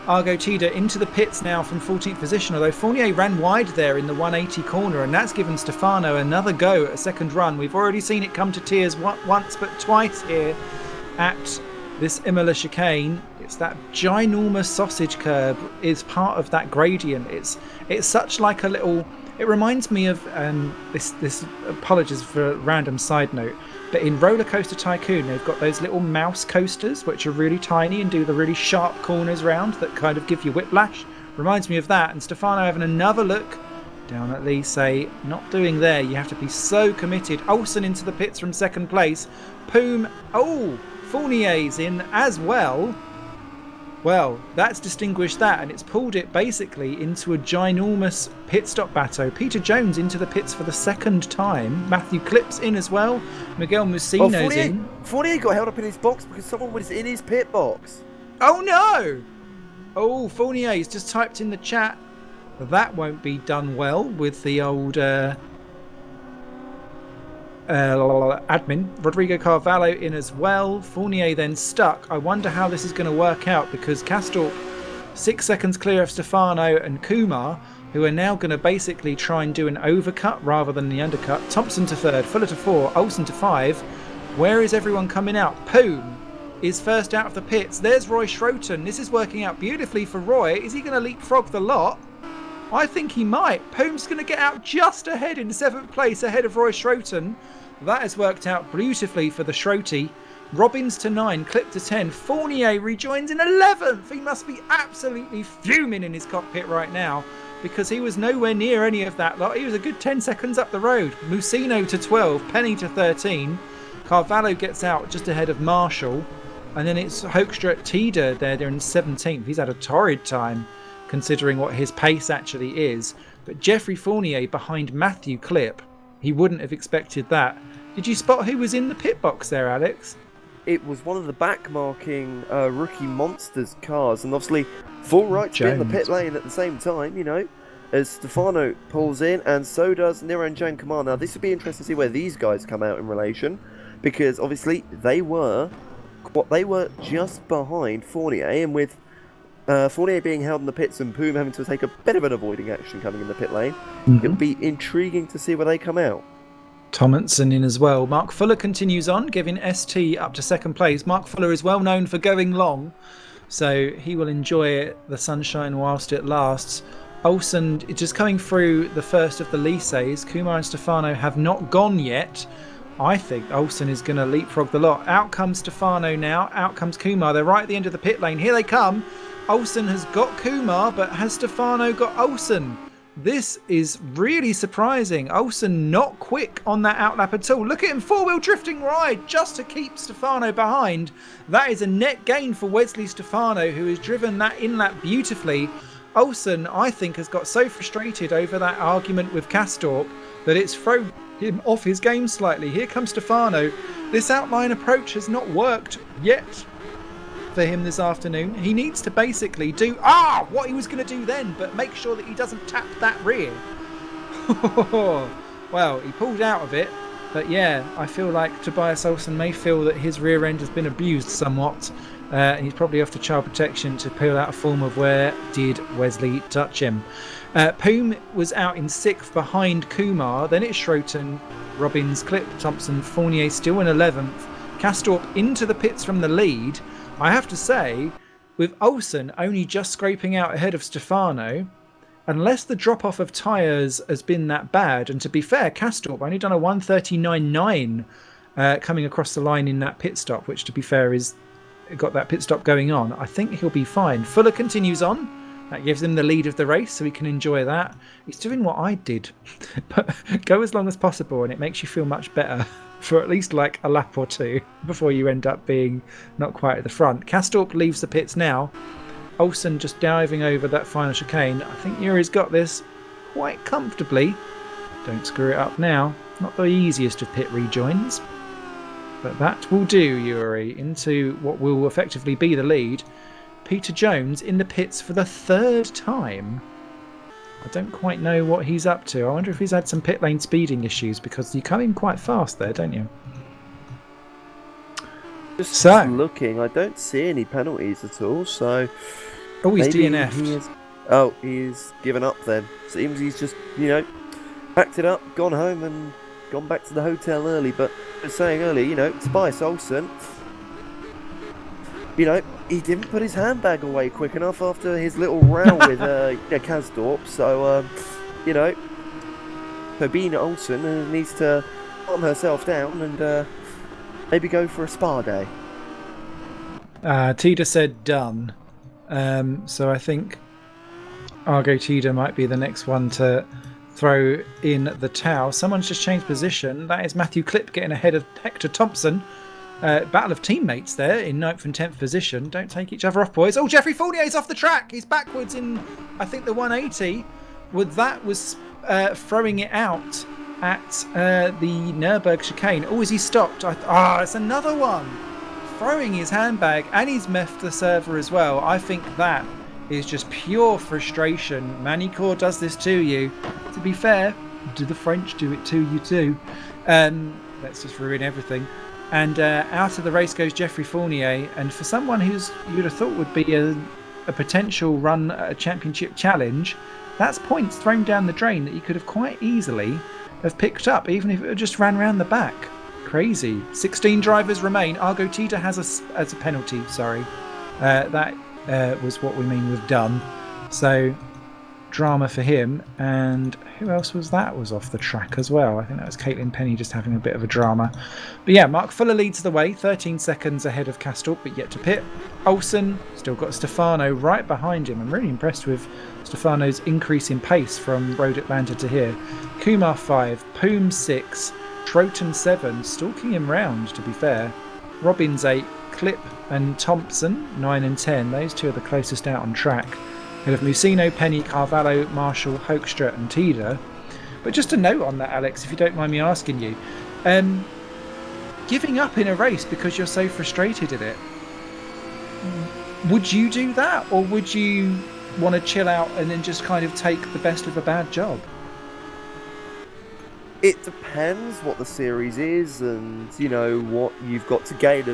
Argo Tida into the pits now from 14th position, although Fournier ran wide there in the 180 corner, and that's given Stefano another go at a second run. We've already seen it come to tears once but twice here at this Imola chicane. It's that ginormous sausage curb is part of that gradient. It's such like a little... It reminds me of this apologies for a random side note, but in Roller Coaster Tycoon they've got those little mouse coasters which are really tiny and do the really sharp corners round that kind of give you whiplash. Reminds me of that. And Stefano having another look down at Lee, say not doing there. You have to be so committed. Olsen into the pits from 2nd place. Poom, oh, Fournier's in as well. Well, that's distinguished that, and it's pulled it basically into a ginormous pit stop battle. Peter Jones into the pits for the 2nd time. Matthew Clip's in as well. Miguel Musino's in. Fournier got held up in his box because someone was in his pit box. Oh no! Oh, Fournier's just typed in the chat. That won't be done well with the old admin. Rodrigo Carvalho in as well. Fournier then stuck. I wonder how this is going to work out, because Kastorp 6 seconds clear of Stefano and Kumar, who are now going to basically try and do an overcut rather than the undercut. Thompson to 3rd, Fuller to 4, Olsen to 5. Where is everyone coming out? Poom is first out of the pits. There's Roy Schroten. This is working out beautifully for Roy. Is he going to leapfrog the lot? I think he might. Poom's going to get out just ahead in 7th place ahead of Roy Schroten. That has worked out beautifully for the Schroty. Robbins to 9, Clip to 10. Fournier rejoins in 11th. He must be absolutely fuming in his cockpit right now, because he was nowhere near any of that lot. He was a good 10 seconds up the road. Musino to 12, Penny to 13. Carvalho gets out just ahead of Marshall. And then it's Hoekstra at Tida there. They're in 17th. He's had a torrid time considering what his pace actually is. But Geoffrey Fournier behind Matthew Clip. He wouldn't have expected that. Did you spot who was in the pit box there, Alex? It was one of the back-marking Rookie Monsters cars, and obviously full right to be in the pit lane at the same time, you know, as Stefano pulls in, and so does Niranjan Kumar. Now, this would be interesting to see where these guys come out in relation, because obviously they were just behind Fournier, and with Fournier being held in the pits and Poom having to take a bit of an avoiding action coming in the pit lane, it'll be intriguing to see where they come out. Tomlinson in as well. Mark Fuller continues on, giving ST up to 2nd place. Mark Fuller is well known for going long, so he will enjoy the sunshine whilst it lasts. Olsen just coming through the first of the Lycées. Kumar and Stefano have not gone yet. I think Olsen is going to leapfrog the lot. Out comes Stefano now. Out comes Kumar. They're right at the end of the pit lane. Here they come. Olsen has got Kumar, but has Stefano got Olsen? This is really surprising. Olsen not quick on that outlap at all. Look at him, four-wheel drifting ride just to keep Stefano behind. That is a net gain for Wesley Stefano, who has driven that in-lap beautifully. Olsen, I think, has got so frustrated over that argument with Kastorp that it's thrown him off his game slightly. Here comes Stefano. This outline approach has not worked yet for him this afternoon. He needs to basically do what he was going to do then, but make sure that he doesn't tap that rear. Well, he pulled out of it, but yeah, I feel like Tobias Olsen may feel that his rear end has been abused somewhat, and he's probably off to child protection to peel out a form of where did Wesley touch him. Poom was out in 6th behind Kumar, then it's Schroten, Robbins, Clip, Thompson, Fournier still in 11th, Kastorp into the pits from the lead. I have to say, with Olsen only just scraping out ahead of Stefano, unless the drop-off of tyres has been that bad, and to be fair, Kastorp only done a 1:39.9 coming across the line in that pit stop, which to be fair is got that pit stop going on. I think he'll be fine. Fuller continues on. That gives him the lead of the race, so he can enjoy that. He's doing what I did, but go as long as possible, and it makes you feel much better for at least like a lap or two before you end up being not quite at the front. Kastorp leaves the pits now. Olsen just diving over that final chicane. I think Yuri's got this quite comfortably. Don't screw it up now. Not the easiest of pit rejoins, but that will do Yuri into what will effectively be the lead. Peter Jones in the pits for the 3rd time. I don't quite know what he's up to. I wonder if he's had some pit lane speeding issues, because you come in quite fast there, don't you? Just looking, I don't see any penalties at all, so... Oh, he's DNF'd. He's given up then. Seems he's just, packed it up, gone home and gone back to the hotel early. But I was saying earlier, Tobias Olsen, he didn't put his handbag away quick enough after his little row with Kastorp. So, Sabine Olsen needs to calm herself down and maybe go for a spa day. Tida said done. So I think Argo Tida might be the next one to throw in the towel. Someone's just changed position. That is Matthew Clip getting ahead of Hector Thompson. Battle of teammates there in 9th and 10th position. Don't take each other off, boys. Oh, Jeffrey Fournier's off the track. He's backwards in, I think, the 180. That was throwing it out at the Nürburgring chicane. Oh, is he stopped? It's another one. Throwing his handbag, and he's meffed the server as well. I think that is just pure frustration. Magny-Cours does this to you. To be fair, do the French do it to you too? Let's just ruin everything. And out of the race goes Jeffrey Fournier, and for someone who's you would have thought would be a potential run at a championship challenge, that's points thrown down the drain that he could have quite easily have picked up, even if it just ran around the back. Crazy. 16 drivers remain. Argo Tita has a penalty, sorry. That was what we mean with done. So, drama for him. And who else was that? Was off the track as well. I think that was Caitlin Penny just having a bit of a drama. But yeah, Mark Fuller leads the way, 13 seconds ahead of Kastorp, but yet to pit. Olsen still got Stefano right behind him. I'm really impressed with Stefano's increase in pace from Road Atlanta to here. Kumar 5, Poom 6, Troten 7, stalking him round, to be fair. Robbins 8, Clip and Thompson 9 and 10. Those two are the closest out on track. Ahead of Musino, Penny, Carvalho, Marshall, Hoekstra and Tida. But just a note on that, Alex, if you don't mind me asking you. Giving up in a race because you're so frustrated at it. Would you do that? Or would you want to chill out and then just kind of take the best of a bad job? It depends what the series is and, what you've got to gain.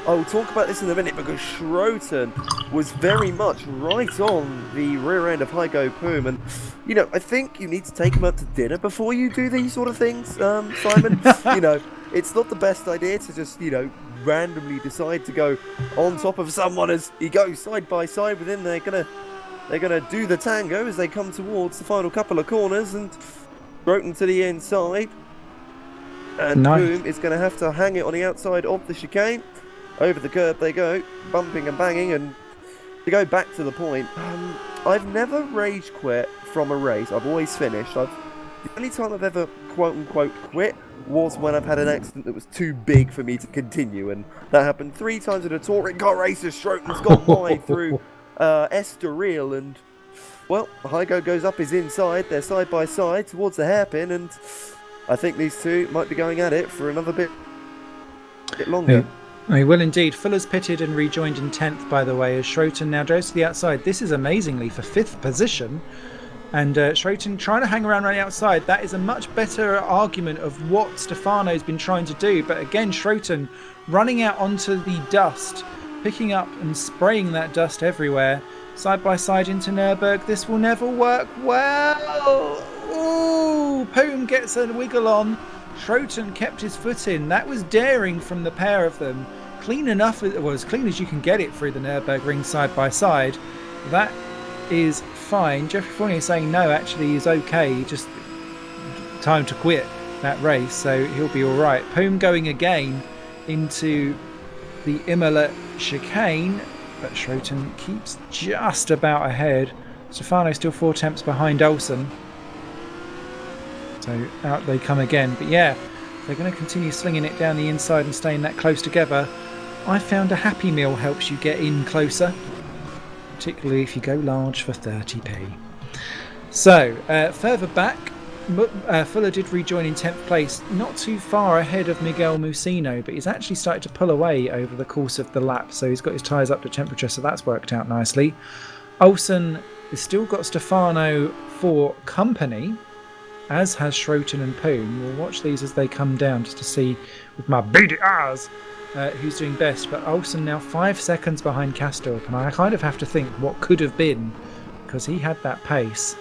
I will talk about this in a minute because Schroten was very much right on the rear end of Hygo Poom. And, I think you need to take him out to dinner before you do these sort of things, Simon. It's not the best idea to just, randomly decide to go on top of someone as he goes side by side with him. They're going to they're going to do the tango as they come towards the final couple of corners, and Broken to the inside. And Boom is going to have to hang it on the outside of the chicane. Over the curb they go, bumping and banging. And to go back to the point, I've never rage quit from a race. I've always finished. The only time I've ever quote-unquote quit was when I've had an accident that was too big for me to continue. And that happened 3 times in a touring car race as Schroten's gone wide through Estoril. And, well, Hygo goes up his inside. They're side by side towards the hairpin. And I think these two might be going at it for another bit longer. He will indeed. Fuller's pitted and rejoined in 10th, by the way, as Schroten now goes to the outside. This is amazingly for 5th position. And Schroten trying to hang around the outside. That is a much better argument of what Stefano's been trying to do. But again, Schroten running out onto the dust, picking up and spraying that dust everywhere. Side by side into Nürburg. This will never work well. Ooh, Poom gets a wiggle on. Schroten kept his foot in. That was daring from the pair of them. Clean enough, well, as clean as you can get it through the Nürburg ring side by side. That is fine. Jeffrey Fournier saying no, actually he's okay. Just time to quit that race, so he'll be all right. Poom going again into the Imola chicane, but Schroten keeps just about ahead. Stefano still 4 tenths behind Olsen. So out they come again. But yeah, they're going to continue slinging it down the inside and staying that close together. I found a Happy Meal helps you get in closer, particularly if you go large for 30p. So further back, Fuller did rejoin in 10th place, not too far ahead of Miguel Musino, but he's actually started to pull away over the course of the lap, so he's got his tyres up to temperature, so that's worked out nicely. Olsen has still got Stefano for company, as has Schroten and Poom. We'll watch these as they come down just to see with my BDRs who's doing best. But Olsen now 5 seconds behind Kastorp, and I kind of have to think what could have been, because he had that pace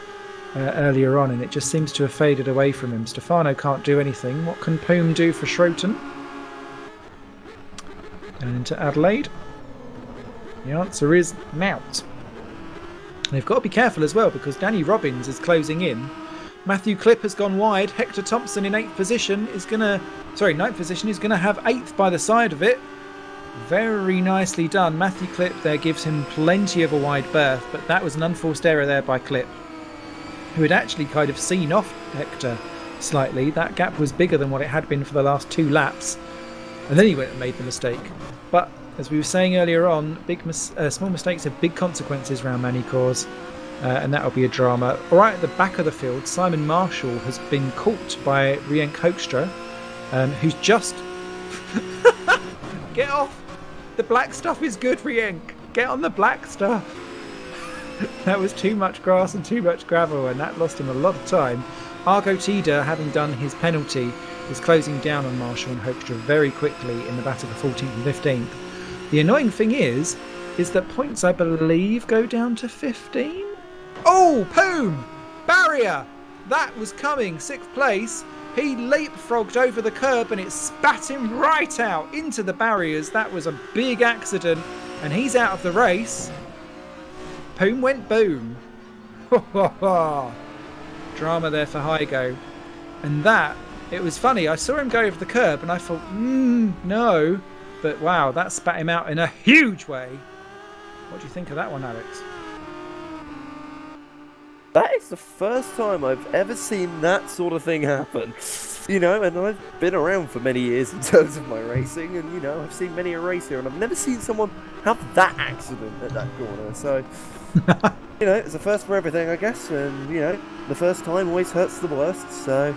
earlier on and it just seems to have faded away from him. Stefano can't do anything. What can Poom do for Schroten? And into Adelaide. The answer is Mout. They've got to be careful as well, because Danny Robbins is closing in. Matthew Clipp has gone wide. Hector Thompson in 8th position is going to... Sorry, 9th position is going to have 8th by the side of it. Very nicely done. Matthew Clipp there gives him plenty of a wide berth, but that was an unforced error there by Clipp, who had actually kind of seen off Hector slightly. That gap was bigger than what it had been for the last 2 laps. And then he went and made the mistake. But as we were saying earlier on, small mistakes have big consequences around Magny-Cours. And that'll be a drama. Right at the back of the field, Simon Marshall has been caught by Rienk Hoekstra, who's just... Get off! The black stuff is good, Rienk! Get on the black stuff! That was too much grass and too much gravel, and that lost him a lot of time. Argo Tida, having done his penalty, is closing down on Marshall and Hoekstra very quickly in the battle for 14th and 15th. The annoying thing is that points, I believe, go down to 15? Oh, Poom! Barrier! That was coming. 6th place. He leapfrogged over the curb and it spat him right out into the barriers. That was a big accident and he's out of the race. Poom went boom. Drama there for Hygo. And that, it was funny. I saw him go over the curb and I thought, no. But wow, that spat him out in a huge way. What do you think of that one, Alex? That is the first time I've ever seen that sort of thing happen. You know, and I've been around for many years in terms of my racing, and, you know, I've seen many a race here, and I've never seen someone have that accident at that corner. So, you know, it's a first for everything, I guess, and, you know, the first time always hurts the worst. So,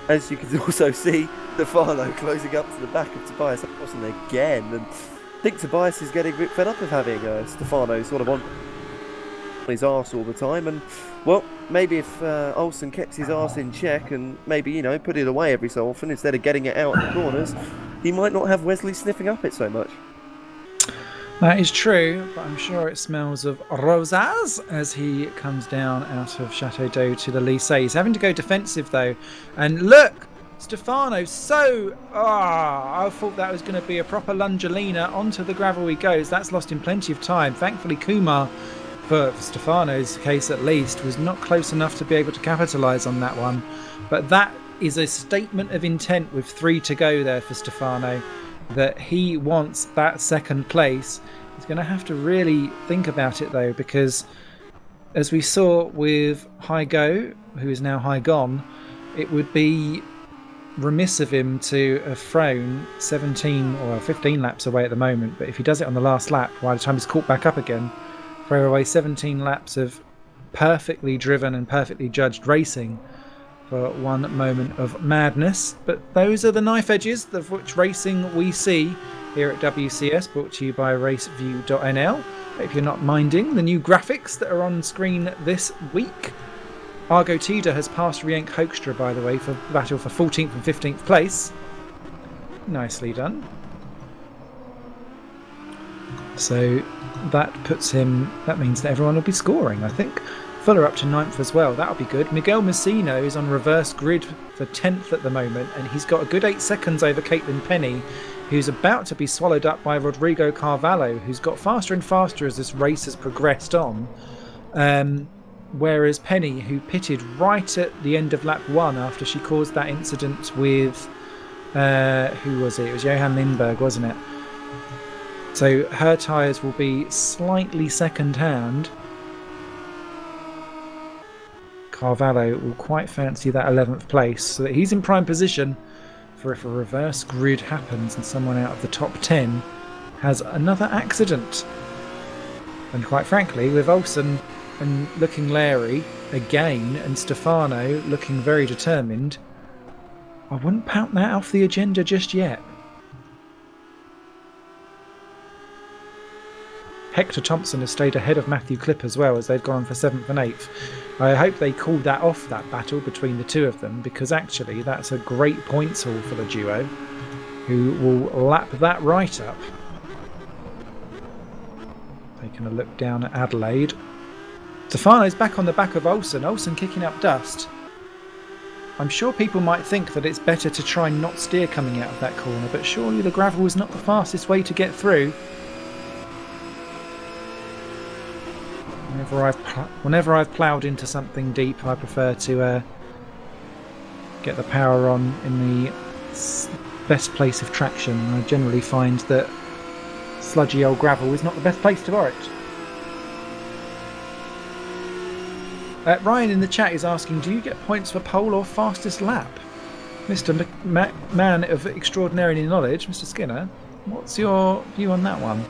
as you can also see, Stefano closing up to the back of Tobias Olsen again, and I think Tobias is getting a bit fed up of having Stefano sort of on his arse all the time, and well, maybe if Olsen kept his arse in check and maybe, you know, put it away every so often instead of getting it out in the corners, he might not have Wesley sniffing up it so much. That is true, but I'm sure it smells of rosas as he comes down out of Chateau d'Eau to the Lycée. He's having to go defensive though, and look, Stefano, I thought that was going to be a proper Lungelina. Onto the gravel he goes. That's lost him plenty of time. Thankfully, Kumar for Stefano's case at least, was not close enough to be able to capitalise on that one. But that is a statement of intent with 3 to go there for Stefano, that he wants that second place. He's going to have to really think about it though, because as we saw with High Go, who is now High Gone, it would be remiss of him to have thrown 17 or 15 laps away at the moment, but if he does it on the last lap, by the time he's caught back up again, throw away 17 laps of perfectly driven and perfectly judged racing for one moment of madness. But those are the knife edges of which racing we see here at WCS, brought to you by Raceview.nl. If you're not minding the new graphics that are on screen this week. Argo Tida has passed Rienk Hoekstra, by the way, for battle for 14th and 15th place. Nicely done. So that puts him, that means that everyone will be scoring, I think. Fuller up to 9th as well, that'll be good. Miguel Messino is on reverse grid for 10th at the moment, and he's got a good 8 seconds over Caitlin Penny, who's about to be swallowed up by Rodrigo Carvalho, who's got faster and faster as this race has progressed on. Whereas Penny, who pitted right at the end of lap 1 after she caused that incident with, who was it? It was Johan Lindberg, wasn't it? So her tyres will be slightly second hand. Carvalho will quite fancy that 11th place, so that he's in prime position for if a reverse grid happens and someone out of the top 10 has another accident. And quite frankly, with Olsen and looking leery again, and Stefano looking very determined, I wouldn't pout that off the agenda just yet. Hector Thompson has stayed ahead of Matthew Clipp as well, as they've gone for 7th and 8th. I hope they called that off, that battle between the two of them, because actually that's a great points haul for the duo, who will lap that right up. Taking a look down at Adelaide. Stefano's back on the back of Olsen. Olsen kicking up dust. I'm sure people might think that it's better to try and not steer coming out of that corner, but surely the gravel is not the fastest way to get through. Whenever I've ploughed into something deep, I prefer to get the power on in the best place of traction. I generally find that sludgy old gravel is not the best place to borrow it. Ryan in the chat is asking, do you get points for pole or fastest lap? Mr. Man of extraordinary knowledge, Mr. Skinner, what's your view on that one?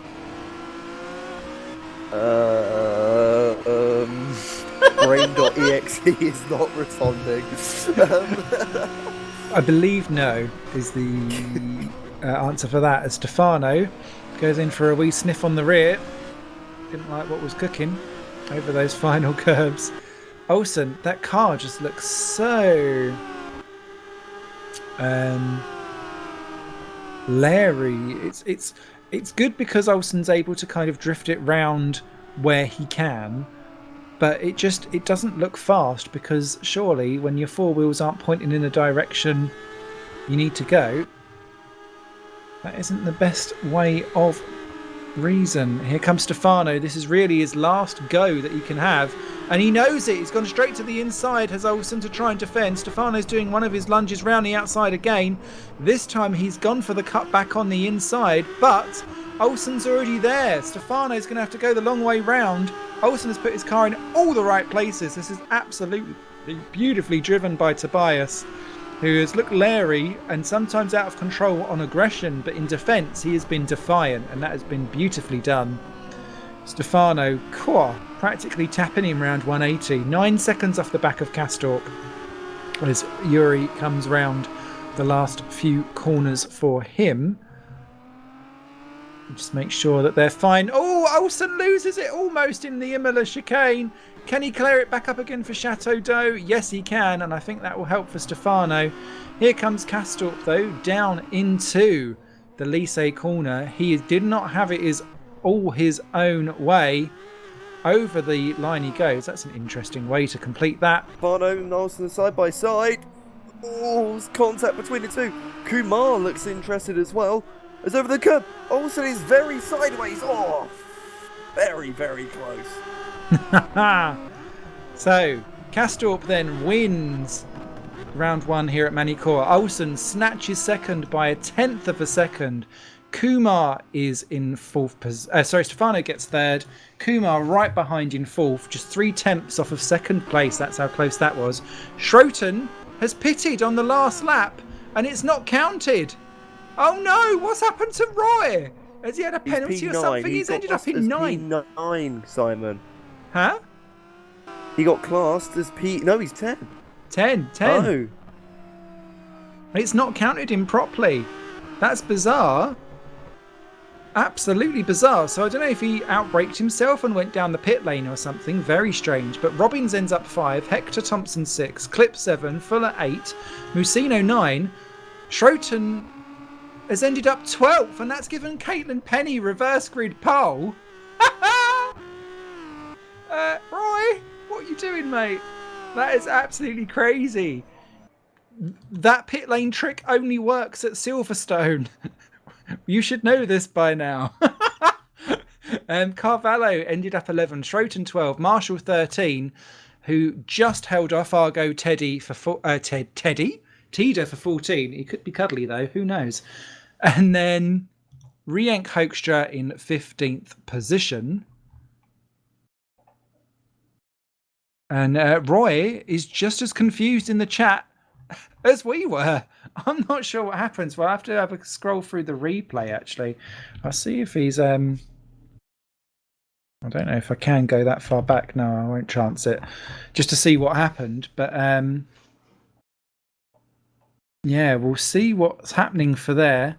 Brain.exe is not responding. I believe no is the answer for that, as Stefano goes in for a wee sniff on the rear. Didn't like what was cooking over those final curves. Olsen, that car just looks so leery. It's good because Olsen's able to kind of drift it round where he can, but it doesn't look fast, because surely when your four wheels aren't pointing in the direction you need to go, that isn't the best way of reason. Here comes Stefano. This is really his last go that he can have, and he knows it. He's gone straight to the inside, has Olsen to try and defend. Stefano's doing one of his lunges round the outside again. This time he's gone for the cut back on the inside, but Olsen's already there. Stefano's going to have to go the long way round. Olsen has put his car in all the right places. This is absolutely beautifully driven by Tobias, who has looked leery and sometimes out of control on aggression, but in defence he has been defiant, and that has been beautifully done. Stefano, practically tapping him round 180. 9 seconds off the back of Kastorp as Yuri comes round the last few corners for him. Just make sure that they're fine. Oh, Olsen loses it almost in the Imola chicane. Can he clear it back up again for Chateau d'Eau? Yes, he can, and I think that will help for Stefano. Here comes Kastorp, though, down into the Lycée corner. He did not have it all his own way. Over the line he goes. That's an interesting way to complete that. Stefano and Olsen side by side. Oh, there's contact between the two. Kumar looks interested as well. As over the curb, Olsen is very sideways. Oh, very, very close. So, Kastorp then wins round 1 here at Magny-Cours. Olsen snatches second by a 1/10 of a second. Kumar is in 4th position. Stefano gets 3rd. Kumar right behind in 4th, just 3/10 off of 2nd place. That's how close that was. Schroten has pitted on the last lap, and it's not counted. Oh no, what's happened to Roy? Has he had a penalty or something? He's ended up in 9. P9, Simon. Huh? He got classed as P... No, he's 10. 10. Oh. It's not counted him properly. That's bizarre. Absolutely bizarre. So I don't know if he outbraked himself and went down the pit lane or something. Very strange. But Robbins ends up 5, Hector Thompson 6, Clip 7, Fuller 8, Musino 9. Schroten has ended up 12th, and that's given Caitlin Penny reverse grid pole. Roy, what are you doing, mate? That is absolutely crazy. That pit lane trick only works at Silverstone. You should know this by now. Carvalho ended up 11, Schroten 12, Marshall 13, who just held off Argo Teddy for Tida for 14. He could be cuddly though, who knows? And then Rienk Hoekstra in 15th position. And Roy is just as confused in the chat as we were. I'm not sure what happens. We'll have to have a scroll through the replay, actually. I'll see if he's... I don't know if I can go that far back. No, I won't chance it. Just to see what happened. But, yeah, we'll see what's happening for there.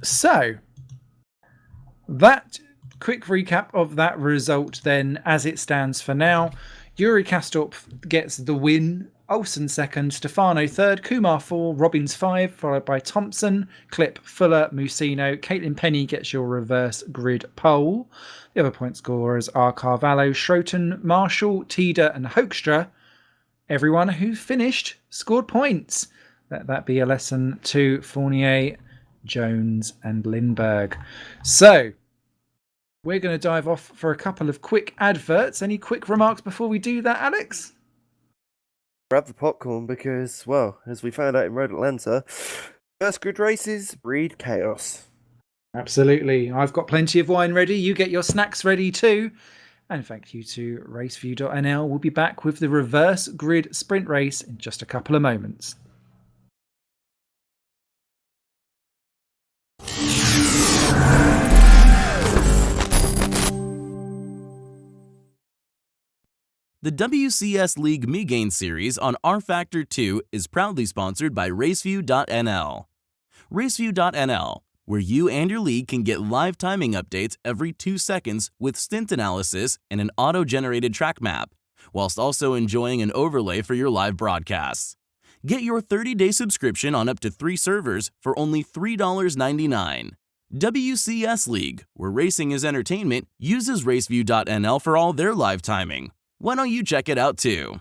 So, that... quick recap of that result then as it stands for now. Yuri Kastorp gets the win. Olsen 2nd, Stefano 3rd, Kumar 4, Robbins 5, followed by Thompson, Clip, Fuller, Musino. Caitlin Penny gets your reverse grid pole. The other point scorers are Carvalho, Schroten, Marshall, Tida and Hoekstra. Everyone who finished scored points. Let that be a lesson to Fournier, Jones and Lindbergh. So, we're going to dive off for a couple of quick adverts. Any quick remarks before we do that, Alex? Grab the popcorn because, well, as we found out in Road Atlanta, first grid races breed chaos. Absolutely. I've got plenty of wine ready. You get your snacks ready too. And thank you to Raceview.nl. We'll be back with the reverse grid sprint race in just a couple of moments. The WCS League Megane series on Rfactor 2 is proudly sponsored by Raceview.nl. Raceview.nl, where you and your league can get live timing updates every 2 seconds with stint analysis and an auto-generated track map, whilst also enjoying an overlay for your live broadcasts. Get your 30-day subscription on up to 3 servers for only $3.99. WCS League, where racing is entertainment, uses Raceview.nl for all their live timing. Why don't you check it out too?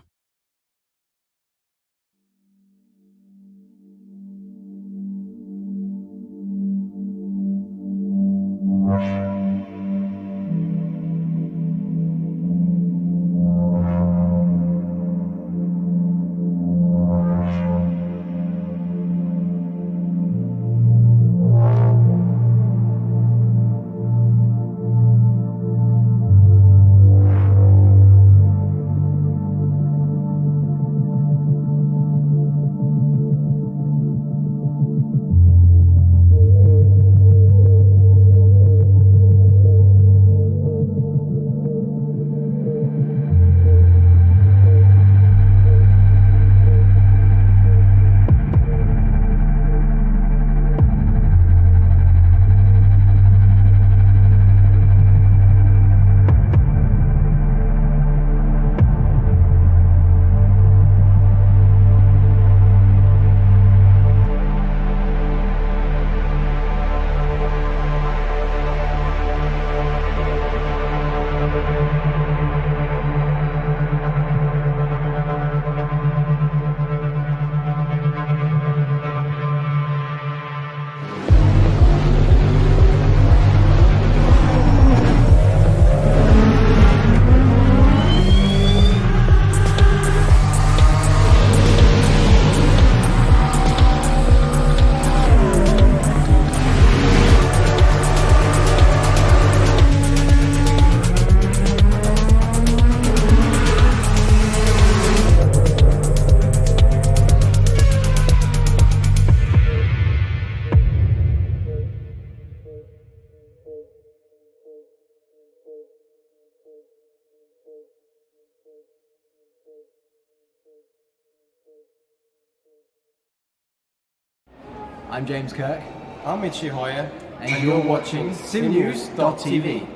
I'm James Kirk, I'm Michi Hoyer, and you're watching SimNews.tv.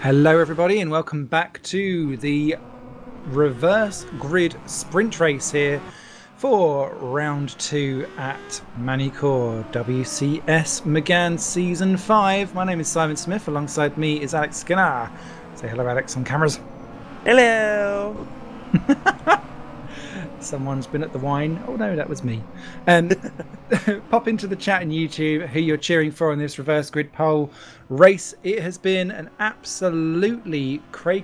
Hello everybody and welcome back to the reverse grid sprint race here for round 2 at Magny-Cours WCS Megane Season 5. My name is Simon Smith, alongside me is Alex Skinner. Say hello Alex on cameras. Hello! Someone's been at the wine. Oh no, that was me. Pop into the chat in YouTube who you're cheering for in this reverse grid poll race. It has been an absolutely cray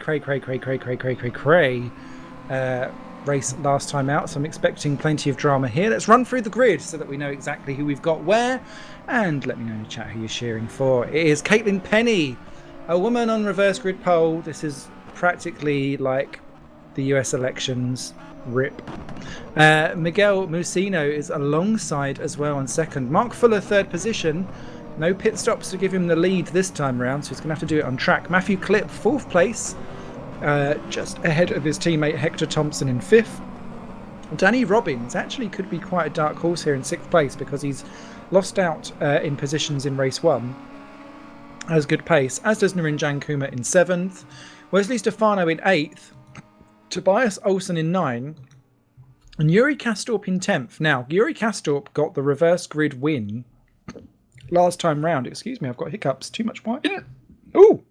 race last time out, so I'm expecting plenty of drama here. Let's run through the grid so that we know exactly who we've got where, and let me know in the chat who you're cheering for. It is Caitlin Penny, a woman on reverse grid poll. This is practically like the US elections. Rip. Miguel Musino is alongside as well on second. Mark Fuller third position. No pit stops to give him the lead this time round, so he's going to have to do it on track. Matthew Clipp fourth place, just ahead of his teammate Hector Thompson in fifth. Danny Robbins actually could be quite a dark horse here in sixth place because he's lost out in positions in race 1. Has good pace, as does Narinjan Kumar in 7th. Wesley Stefano in 8th. Tobias Olsen in 9th, and Yuri Kastorp in 10th. Now, Yuri Kastorp got the reverse grid win last time round. Excuse me, I've got hiccups. Too much wine. Ooh!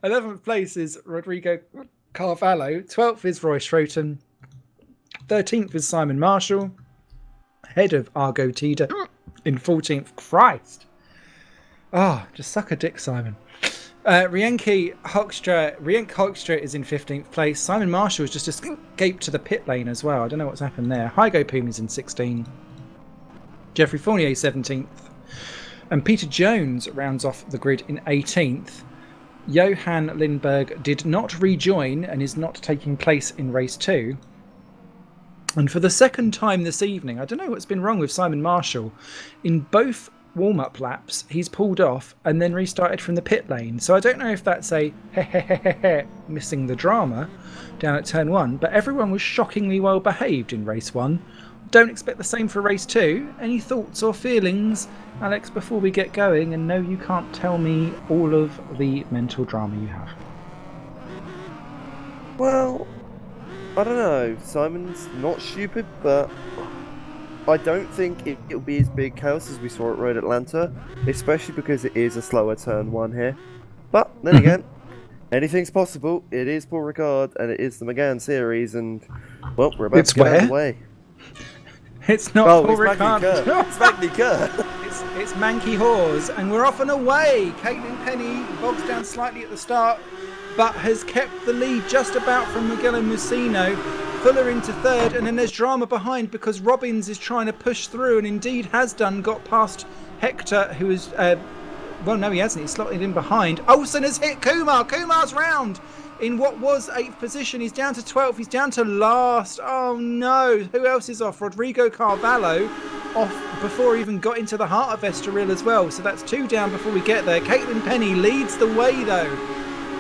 11th place is Rodrigo Carvalho. 12th is Roy Schroten. 13th is Simon Marshall. Head of Argo Tida in 14th. Christ! Just suck a dick, Simon. Rienk Hoekstra is in 15th place. Simon Marshall has just escaped to the pit lane as well. I don't know what's happened there. Hygo Poom is in 16th. Jeffrey Fournier 17th. And Peter Jones rounds off the grid in 18th. Johan Lindberg did not rejoin and is not taking place in race 2. And for the second time this evening, I don't know what's been wrong with Simon Marshall. In both warm-up laps, he's pulled off and then restarted from the pit lane. So I don't know if that's a missing the drama down at turn 1, but everyone was shockingly well behaved in race 1. Don't expect the same for race 2. Any thoughts or feelings, Alex, before we get going? And no, you can't tell me all of the mental drama you have. Well, I don't know. Simon's not stupid, but I don't think it'll be as big chaos as we saw at Road Atlanta, especially because it is a slower turn 1 here. But then again, anything's possible. It is Paul Ricard and it is the Megane series, and well, we're about to get out of the way. It's not Paul it's Ricard. It's Magny-Cours. It's Magny-Cours, and we're off and away. Caitlin Penny bogs down slightly at the start, but has kept the lead just about from Miguel Musino. Fuller into third, and then there's drama behind because Robbins is trying to push through and indeed has done, got past Hector, who is well, no, he hasn't, he's slotted in behind. Olsen has hit Kumar's round in what was 8th position. He's down to 12th, he's down to last. Oh no, who else is off? Rodrigo Carvalho off before he even got into the heart of Estoril as well, so that's 2 down before we get there. Caitlin Penny leads the way though.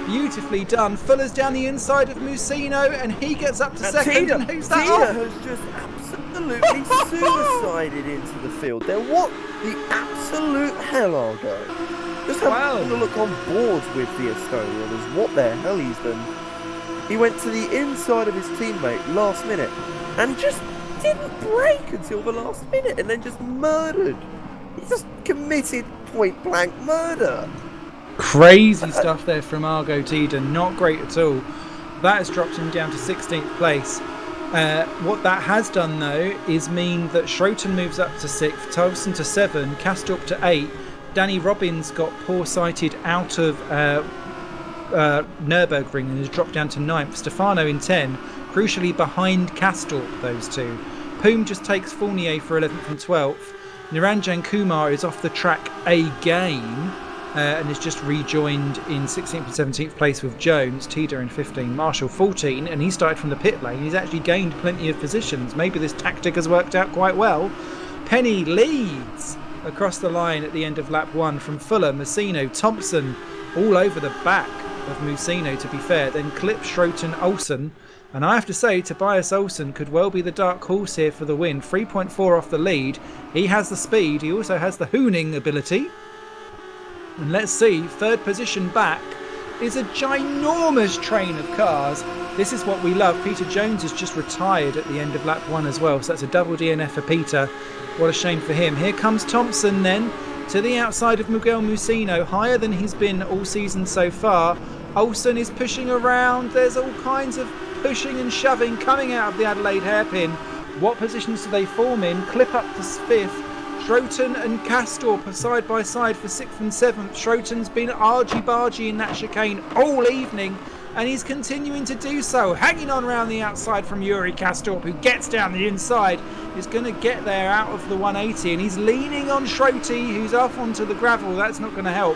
Beautifully done. Fuller's down the inside of Musino, and he gets up to second. And who's that? Tina has just absolutely suicided into the field. Then what the absolute hell, Argo? Just having a look on board with the Estonian as what the hell he's done. He went to the inside of his teammate last minute and just didn't brake until the last minute, and then just murdered. He just committed point blank murder. Crazy stuff there from Argo Tida, not great at all. That has dropped him down to 16th place. What that has done though is mean that Schroten moves up to 6th, Tolson to 7, Kastorp to 8. Danny Robbins got poor sighted out of Nürburgring and has dropped down to 9th. Stefano in 10, crucially behind Kastorp, those two. Poom just takes Fournier for 11th and 12th. Naranjan Kumar is off the track again. And is just rejoined in 16th and 17th place with Jones, Tida in 15, Marshall 14, and he started from the pit lane. He's actually gained plenty of positions. Maybe this tactic has worked out quite well. Penny leads across the line at the end of lap 1 from Fuller, Musino, Thompson, all over the back of Musino to be fair. Then Clipp, Schroten, Olsen. And I have to say, Tobias Olsen could well be the dark horse here for the win. 3.4 off the lead. He has the speed. He also has the hooning ability. And let's see, third position back is a ginormous train of cars. This is what we love. Peter Jones has just retired at the end of lap 1 as well, so that's a double DNF for Peter. What a shame for him. Here comes Thompson then to the outside of Miguel Musino, higher than he's been all season so far. Olsen is pushing around. There's all kinds of pushing and shoving coming out of the Adelaide hairpin. What positions do they form in? Clip up to 5th. Schroten and Castorp are side by side for 6th and 7th. Schroten's been argy-bargy in that chicane all evening, and he's continuing to do so, hanging on around the outside from Yuri Castorp, who gets down the inside, is going to get there out of the 180, and he's leaning on Schrote, who's off onto the gravel. That's not going to help.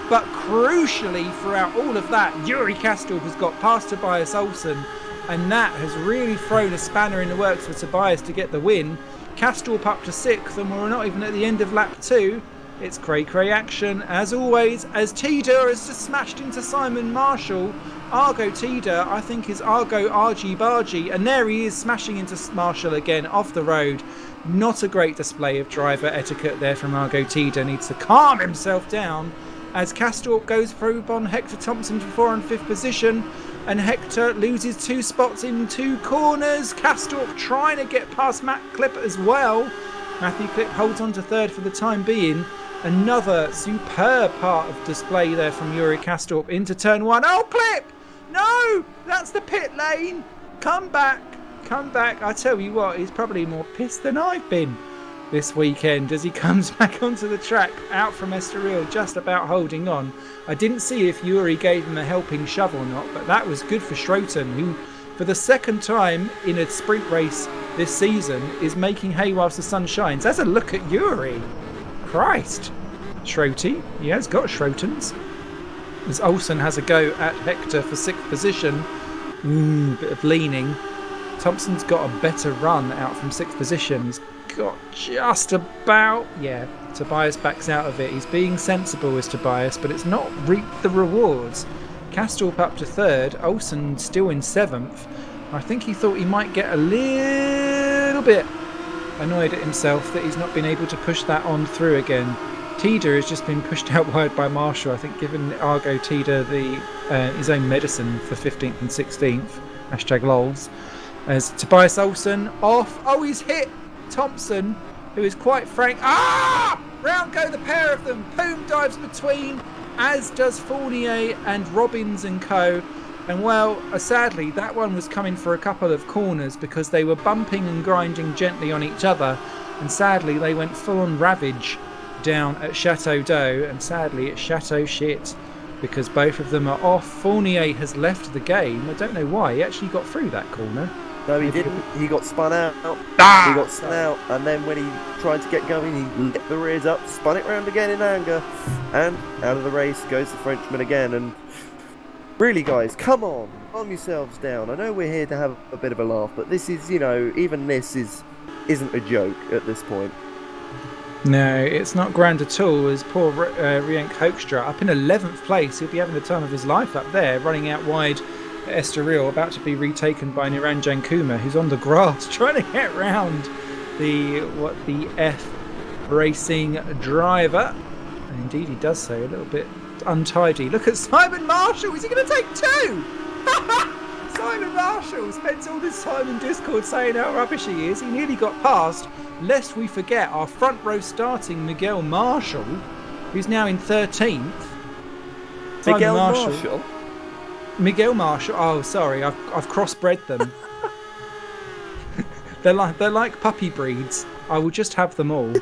But crucially, throughout all of that, Yuri Castorp has got past Tobias Olsen, and that has really thrown a spanner in the works for Tobias to get the win. Castorp up to 6th, and we're not even at the end of lap 2. It's cray-cray action, as always, as Tida has just smashed into Simon Marshall. Argo Tida, I think, is Argo Argy-Bargy, and there he is smashing into Marshall again off the road. Not a great display of driver etiquette there from Argo Tida. Needs to calm himself down as Castorp goes through on Hector Thompson for 4th and 5th position, and Hector loses 2 spots in 2 corners. Castorp trying to get past Matt Clip as well. Matthew Clip holds on to 3rd for the time being. Another superb part of display there from Yuri Castorp into turn 1. Oh, Clip! No! That's the pit lane! Come back! Come back! I tell you what, he's probably more pissed than I've been this weekend as he comes back onto the track out from Estoril, just about holding on. I didn't see if Yuri gave him a helping shove or not, but that was good for Schroten, who for the second time in a sprint race this season is making hay whilst the sun shines. As a look at Yuri, Christ. Schrote, he has got Schrotens. As Olsen has a go at Hector for 6th position. Bit of leaning. Thompson's got a better run out from 6th position. He's got just about... Yeah, Tobias backs out of it. He's being sensible as Tobias, but it's not reaped the rewards. Castorp up to 3rd. Olsen still in 7th. I think he thought he might get a little bit annoyed at himself that he's not been able to push that on through again. Tida has just been pushed out wide by Marshall, I think, giving Argo Tida his own medicine for 15th and 16th. Hashtag lols. As Tobias Olsen off. Oh, he's hit Thompson, who is quite frank. Ah! Round go the pair of them. Poom dives between, as does Fournier and Robbins and co. And well, sadly, that one was coming for a couple of corners because they were bumping and grinding gently on each other. And sadly, they went full on ravage down at Chateau d'Eau. And sadly, it's Chateau shit because both of them are off. Fournier has left the game. I don't know why. He actually got through that corner. No, he didn't. He got spun out. Ah! He got spun out, and then when he tried to get going, he lit the rears up, spun it round again in anger, and out of the race goes the Frenchman again. And really, guys, come on, calm yourselves down. I know we're here to have a bit of a laugh, but this is, even this isn't a joke at this point. No, it's not grand at all, as poor Rienk Hoekstra up in 11th place. He'll be having the time of his life up there, running out wide at Estoril, about to be retaken by Niranjan Kumar, who's on the grass trying to get round the F Racing driver. And indeed he does so, a little bit untidy. Look at Simon Marshall, is he going to take 2? Simon Marshall spends all this time in Discord saying how rubbish he is. He nearly got past, lest we forget our front row starting Miguel Marshall, who's now in 13th. Miguel Marshall. Oh, sorry, I've crossbred them. they're like puppy breeds. I will just have them all.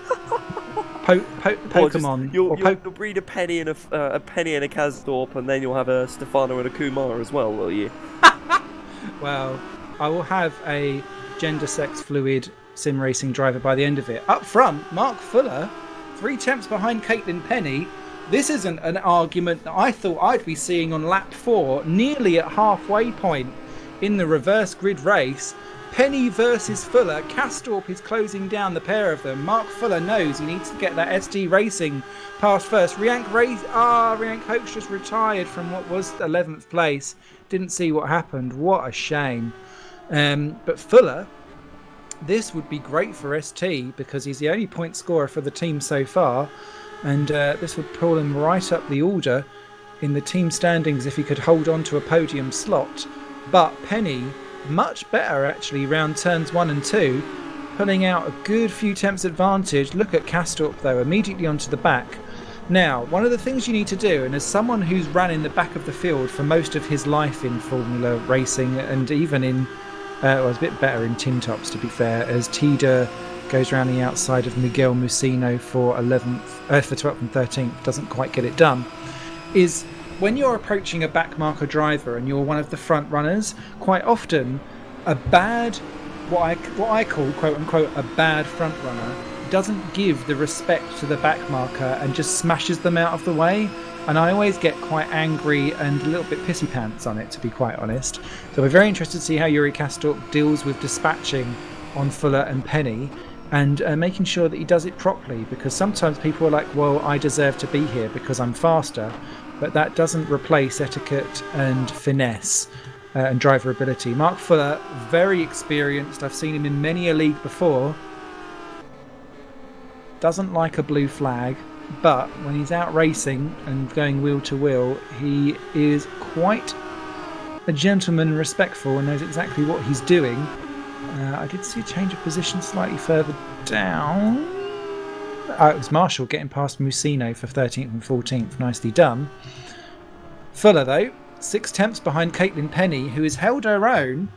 Pokemon. You'll breed a Penny and a Castorp, and then you'll have a Stefano and a Kumar as well, will you? Well, I will have a gender-sex fluid sim racing driver by the end of it. Up front, Mark Fuller, 3 tenths behind Caitlin Penny. This isn't an argument that I thought I'd be seeing on lap 4, nearly at halfway point in the reverse grid race. Penny versus Fuller. Castorp is closing down the pair of them. Mark Fuller knows he needs to get that ST Racing past first. Rienk Hoekstra just retired from what was 11th place. Didn't see what happened. What a shame. But Fuller, this would be great for ST because he's the only point scorer for the team so far. And this would pull him right up the order in the team standings if he could hold on to a podium slot. But Penny, much better actually round turns 1 and 2, pulling out a good few tenths advantage. Look at Castorp though, immediately onto the back. Now, one of the things you need to do, and as someone who's ran in the back of the field for most of his life in Formula Racing, and even in, well, it's a bit better in tin tops to be fair, as Tida goes around the outside of Miguel Musino for 12th and 13th, doesn't quite get it done, is when you're approaching a backmarker driver and you're one of the front runners, quite often a bad, what I call quote unquote a bad front runner, doesn't give the respect to the backmarker and just smashes them out of the way. And I always get quite angry and a little bit pissy pants on it, to be quite honest. So we're very interested to see how Yuri Castorp deals with dispatching on Fuller and Penny, and making sure that he does it properly, because sometimes people are like, well, I deserve to be here because I'm faster, but that doesn't replace etiquette and finesse and driver ability. Mark Fuller, very experienced. I've seen him in many a league before. Doesn't like a blue flag, but when he's out racing and going wheel to wheel, he is quite a gentleman, respectful, and knows exactly what he's doing. I did see a change of position slightly further down. It was Marshall getting past Musino for 13th and 14th. Nicely done. Fuller, though, 6 tenths behind Caitlin Penny, who has held her own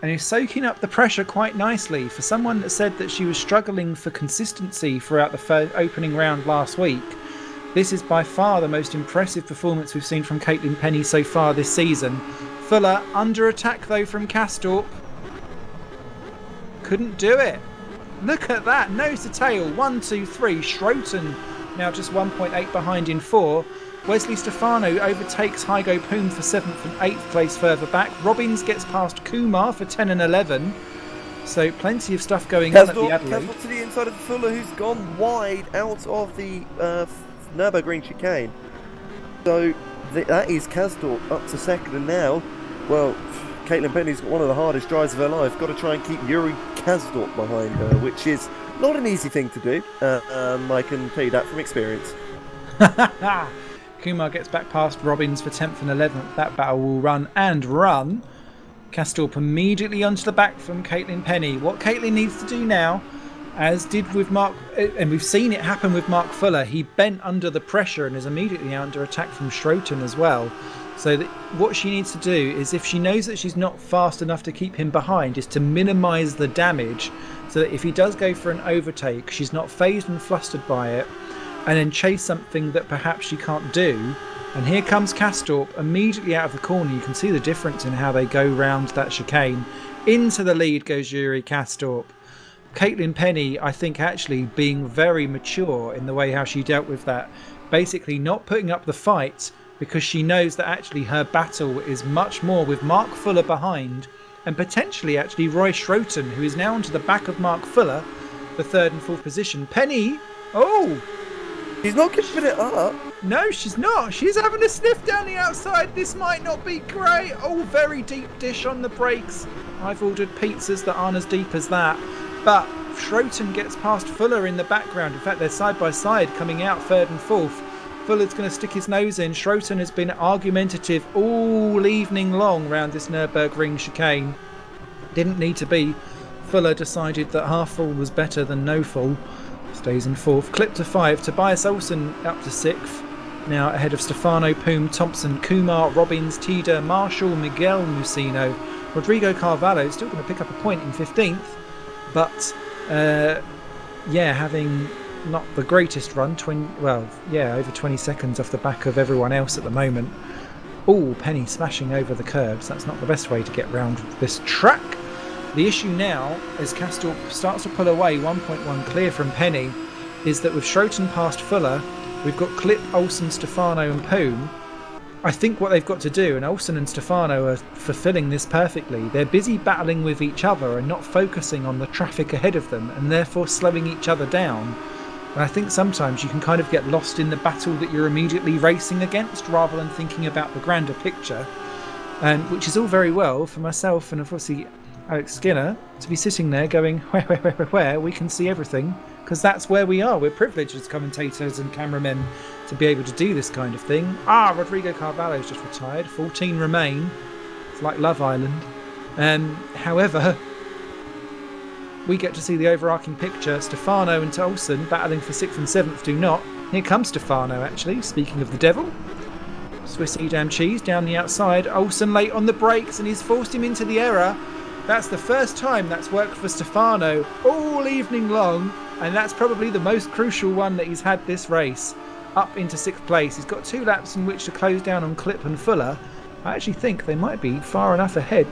and is soaking up the pressure quite nicely. For someone that said that she was struggling for consistency throughout the opening round last week, this is by far the most impressive performance we've seen from Caitlin Penny so far this season. Fuller under attack, though, from Castorp. Couldn't do it. Look at that, nose to tail, 1, 2, 3. Schroten now just 1.8 behind in 4. Wesley Stefano overtakes Hygo Poom for 7th and 8th place further back. Robbins gets past Kumar for 10 and 11. So plenty of stuff going on at the Adelaide. Castorp to the inside of Fuller, who's gone wide out of the Nürburgring chicane. So that is Castorp up to second, and now, well, Caitlin Penny's got one of the hardest drives of her life. Got to try and keep Yuri Castorp behind her, which is not an easy thing to do. I can tell you that from experience. Kumar gets back past Robbins for 10th and 11th. That battle will run and run. Castorp immediately onto the back from Caitlin Penny. What Caitlin needs to do now, as did with Mark, and we've seen it happen with Mark Fuller, he bent under the pressure and is immediately under attack from Schroten as well. So that what she needs to do is, if she knows that she's not fast enough to keep him behind, is to minimise the damage, so that if he does go for an overtake, she's not phased and flustered by it, and then chase something that perhaps she can't do. And here comes Castorp immediately out of the corner. You can see the difference in how they go round that chicane. Into the lead goes Yuri Castorp. Caitlin Penny, I think, actually being very mature in the way how she dealt with that. Basically not putting up the fight, because she knows that actually her battle is much more with Mark Fuller behind, and potentially actually Roy Schroten, who is now onto the back of Mark Fuller for 3rd and 4th position. Penny, oh! She's not giving it up. No, she's not. She's having a sniff down the outside. This might not be great. Oh, very deep dish on the brakes. I've ordered pizzas that aren't as deep as that. But Schroten gets past Fuller in the background. In fact, they're side by side coming out 3rd and 4th. Fuller's going to stick his nose in. Schroten has been argumentative all evening long round this Nürburgring chicane. Didn't need to be. Fuller decided that half full was better than no full. Stays in 4th. Clip to 5. Tobias Olsen up to 6th. Now ahead of Stefano, Poom, Thompson, Kumar, Robbins, Tida, Marshall, Miguel Musino. Rodrigo Carvalho still going to pick up a point in 15th. But, having not the greatest run. Over 20 seconds off the back of everyone else at the moment. Oh, Penny smashing over the curbs. That's not the best way to get round this track. The issue now, as Castorp starts to pull away 1.1 clear from Penny, is that with Schroten past Fuller, we've got Clip, Olsen, Stefano and Poom. I think what they've got to do, and Olsen and Stefano are fulfilling this perfectly, they're busy battling with each other and not focusing on the traffic ahead of them, and therefore slowing each other down. And I think sometimes you can kind of get lost in the battle that you're immediately racing against, rather than thinking about the grander picture, which is all very well for myself and obviously Alex Skinner to be sitting there going, where, we can see everything. because that's where we are. We're privileged as commentators and cameramen to be able to do this kind of thing. Rodrigo Carvalho's just retired. 14 remain. It's like Love Island. However, we get to see the overarching picture. Stefano and Tolson battling for 6th and 7th do not. Here comes Stefano, actually, speaking of the devil. Swiss Edam cheese down the outside. Olsen late on the brakes, and he's forced him into the error. That's the first time that's worked for Stefano all evening long, and that's probably the most crucial one that he's had this race. Up into 6th place. He's got 2 laps in which to close down on Clip and Fuller. I actually think they might be far enough ahead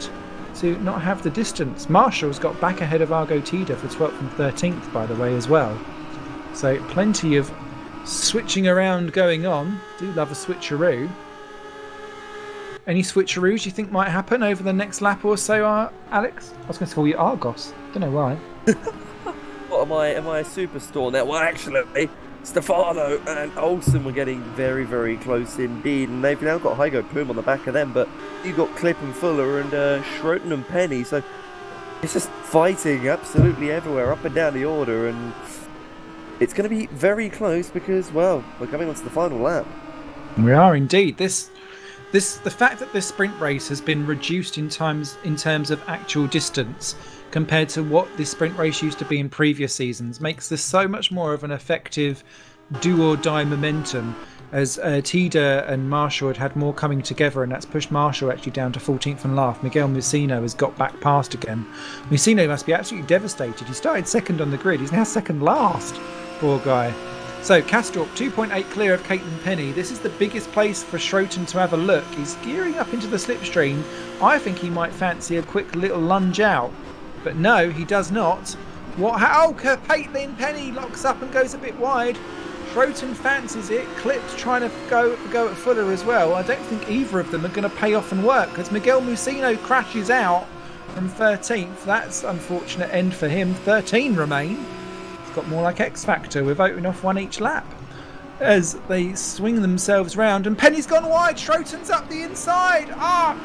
to not have the distance. Marshall's got back ahead of Argo Tida for 12th and 13th, by the way, as well. So plenty of switching around going on. Do love a switcheroo. Any switcheroos you think might happen over the next lap or so, Alex? I was going to call you Argos. Don't know why. What am I a superstore now? Well, actually, Stefano and Olsen were getting very, very close indeed, and they've now got Hygo Pum on the back of them, but you've got Clip and Fuller and Schroten and Penny, so it's just fighting absolutely everywhere, up and down the order, and it's going to be very close because, well, we're coming on to the final lap. We are indeed. The fact that this sprint race has been reduced in terms of actual distance compared to what this sprint race used to be in previous seasons makes this so much more of an effective do or die momentum, as Tida and Marshall had more coming together, and that's pushed Marshall actually down to 14th and last. Miguel Musino has got back past again. Musino must be absolutely devastated. He started second on the grid. He's now second last. Poor guy. So Castorp 2.8 clear of Caitlin Penny. This is the biggest place for Schroten to have a look. He's gearing up into the slipstream. I think he might fancy a quick little lunge out. But no, he does not. Caitlin Penny locks up and goes a bit wide. Schroten fancies it. Clip's trying to go at Fuller as well. I don't think either of them are going to pay off and work, because Miguel Musino crashes out from 13th. That's unfortunate end for him. 13 remain. Got more like X Factor. We're voting off one each lap as they swing themselves round, and Penny's gone wide. Schroten's up the inside.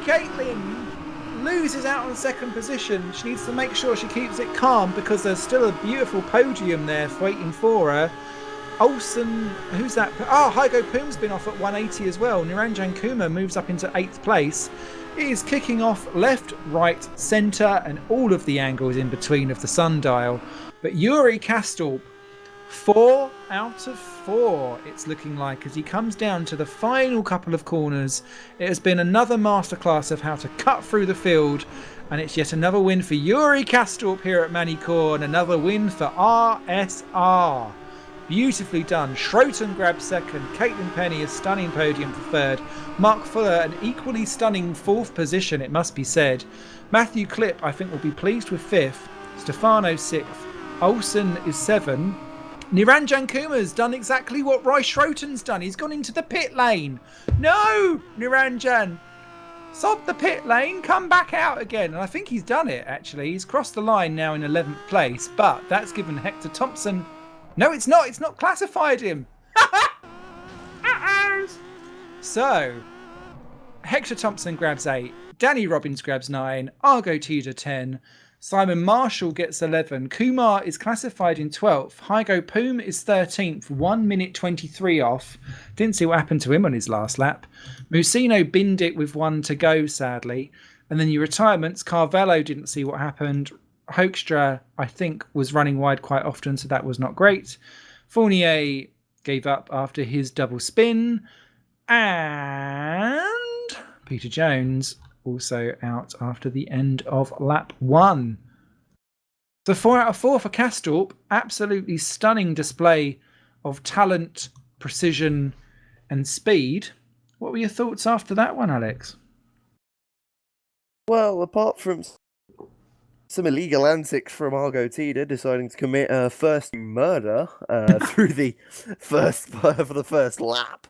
Caitlin loses out on 2nd position. She needs to make sure she keeps it calm, because there's still a beautiful podium there waiting for her. Olsen, who's that? Hygo Pum's been off at 180 as well. Niranjan Kumar moves up into 8th place. He is kicking off left, right, centre, and all of the angles in between of the sundial. But Yuri Castorp, 4 out of 4, it's looking like, as he comes down to the final couple of corners. It has been another masterclass of how to cut through the field, and it's yet another win for Yuri Castorp here at Magny-Cours, and another win for RSR. Beautifully done. Schroten grabs 2nd. Caitlin Penny a stunning podium for 3rd. Mark Fuller an equally stunning 4th position, it must be said. Matthew Clip, I think, will be pleased with 5th. Stefano 6th. Olsen is 7. Niranjan Kumar's done exactly what Roy Schroten's done. He's gone into the pit lane. No, Niranjan. Sod the pit lane. Come back out again. And I think he's done it, actually. He's crossed the line now in 11th place. But that's given Hector Thompson... No, it's not. It's not classified him. So, Hector Thompson grabs 8. Danny Robbins grabs 9. Argo Tida 10. Simon Marshall gets 11. Kumar is classified in 12th. Hygo Pum is 13th, 1 minute 23 off. Didn't see what happened to him on his last lap. Musino binned it with 1 to go, sadly. And then your retirements, Carvalho didn't see what happened. Hoekstra, I think, was running wide quite often, so that was not great. Fournier gave up after his double spin. And Peter Jones also out after the end of lap 1. So 4 out of 4 for Castorp. Absolutely stunning display of talent, precision and speed. What were your thoughts after that one, Alex? Well, apart from some illegal antics from Argo Tida deciding to commit a first murder through the first lap,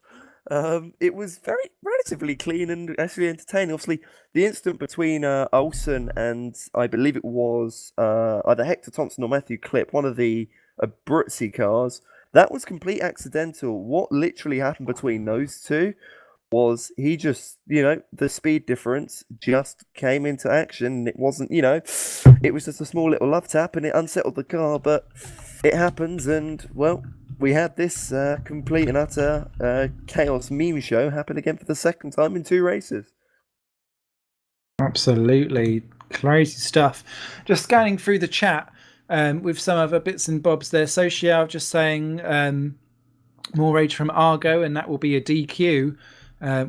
it was very relatively clean and actually entertaining. Obviously, the incident between Olsen and I believe it was either Hector Thompson or Matthew Clip, one of the Abruzzi cars, that was complete accidental. What literally happened between those two was he just, the speed difference just came into action. And it wasn't, it was just a small little love tap and it unsettled the car, but it happens. And, well, we had this complete and utter chaos meme show happen again for the second time in 2 races. Absolutely. Crazy stuff. Just scanning through the chat with some other bits and bobs there. Social just saying more rage from Argo, and that will be a DQ.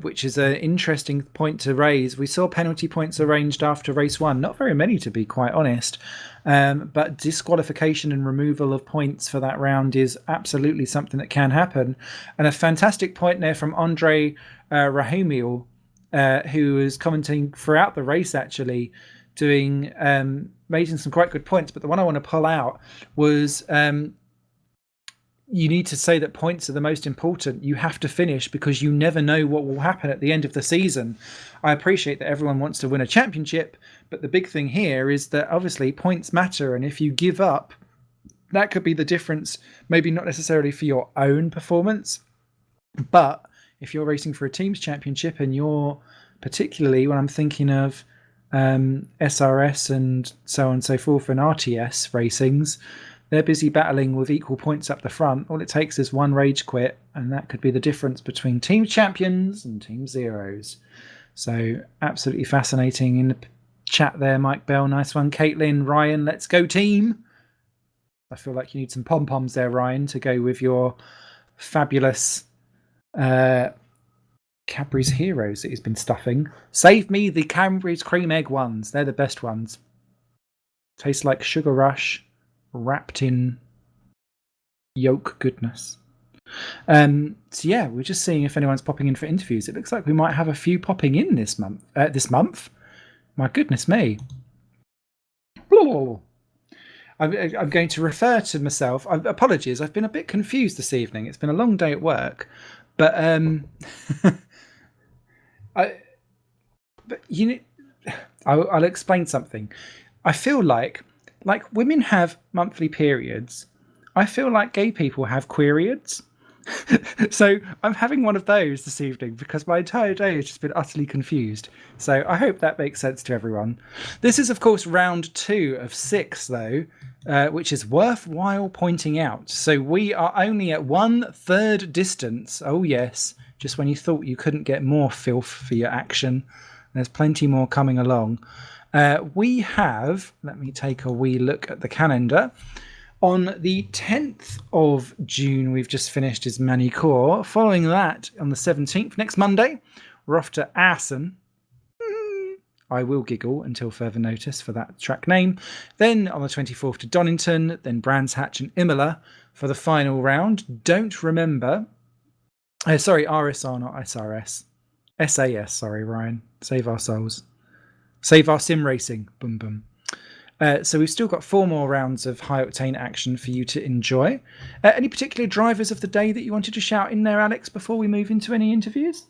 Which is an interesting point to raise. We saw penalty points arranged after race 1. Not very many, to be quite honest. But disqualification and removal of points for that round is absolutely something that can happen. And a fantastic point there from Andre Rahumiel, who was commenting throughout the race, actually, making some quite good points. But the one I want to pull out was... you need to say that points are the most important. You have to finish because you never know what will happen at the end of the season. I appreciate that everyone wants to win a championship, but the big thing here is that obviously points matter. And if you give up, that could be the difference, maybe not necessarily for your own performance, but if you're racing for a team's championship and you're, particularly when I'm thinking of SRS and so on and so forth and RTS racings, they're busy battling with equal points up the front. All it takes is one rage quit, and that could be the difference between team champions and team zeros. So absolutely fascinating in the chat there, Mike Bell. Nice one. Caitlin, Ryan, let's go team. I feel like you need some pom-poms there, Ryan, to go with your fabulous Cadbury's Heroes that he's been stuffing. Save me the Cadbury's Cream Egg ones. They're the best ones. Taste like Sugar Rush wrapped in yolk goodness. So yeah, we're just seeing if anyone's popping in for interviews. It looks like we might have a few popping in this month. My goodness me. I'm going to refer to myself. Apologies, I've been a bit confused this evening. It's been a long day at work, but I'll explain something. I feel like women have monthly periods. I feel like gay people have queeriods. So I'm having one of those this evening because my entire day has just been utterly confused. So I hope that makes sense to everyone. This is, of course, round 2 of 6, though, which is worthwhile pointing out. So we are only at 1/3 distance. Oh, yes. Just when you thought you couldn't get more filth for your action. There's plenty more coming along. We have, let me take a wee look at the calendar. On the 10th of June, we've just finished is Magny-Cours. Following that, on the 17th, next Monday, we're off to Assen. I will giggle until further notice for that track name. Then on the 24th to Donington, then Brands Hatch and Imola for the final round. Don't remember. Sorry, RSR, not SRS. SAS, sorry, Ryan. Save our souls. Save our sim racing. Boom, boom. So we've still got 4 more rounds of high-octane action for you to enjoy. Any particular drivers of the day that you wanted to shout in there, Alex, before we move into any interviews?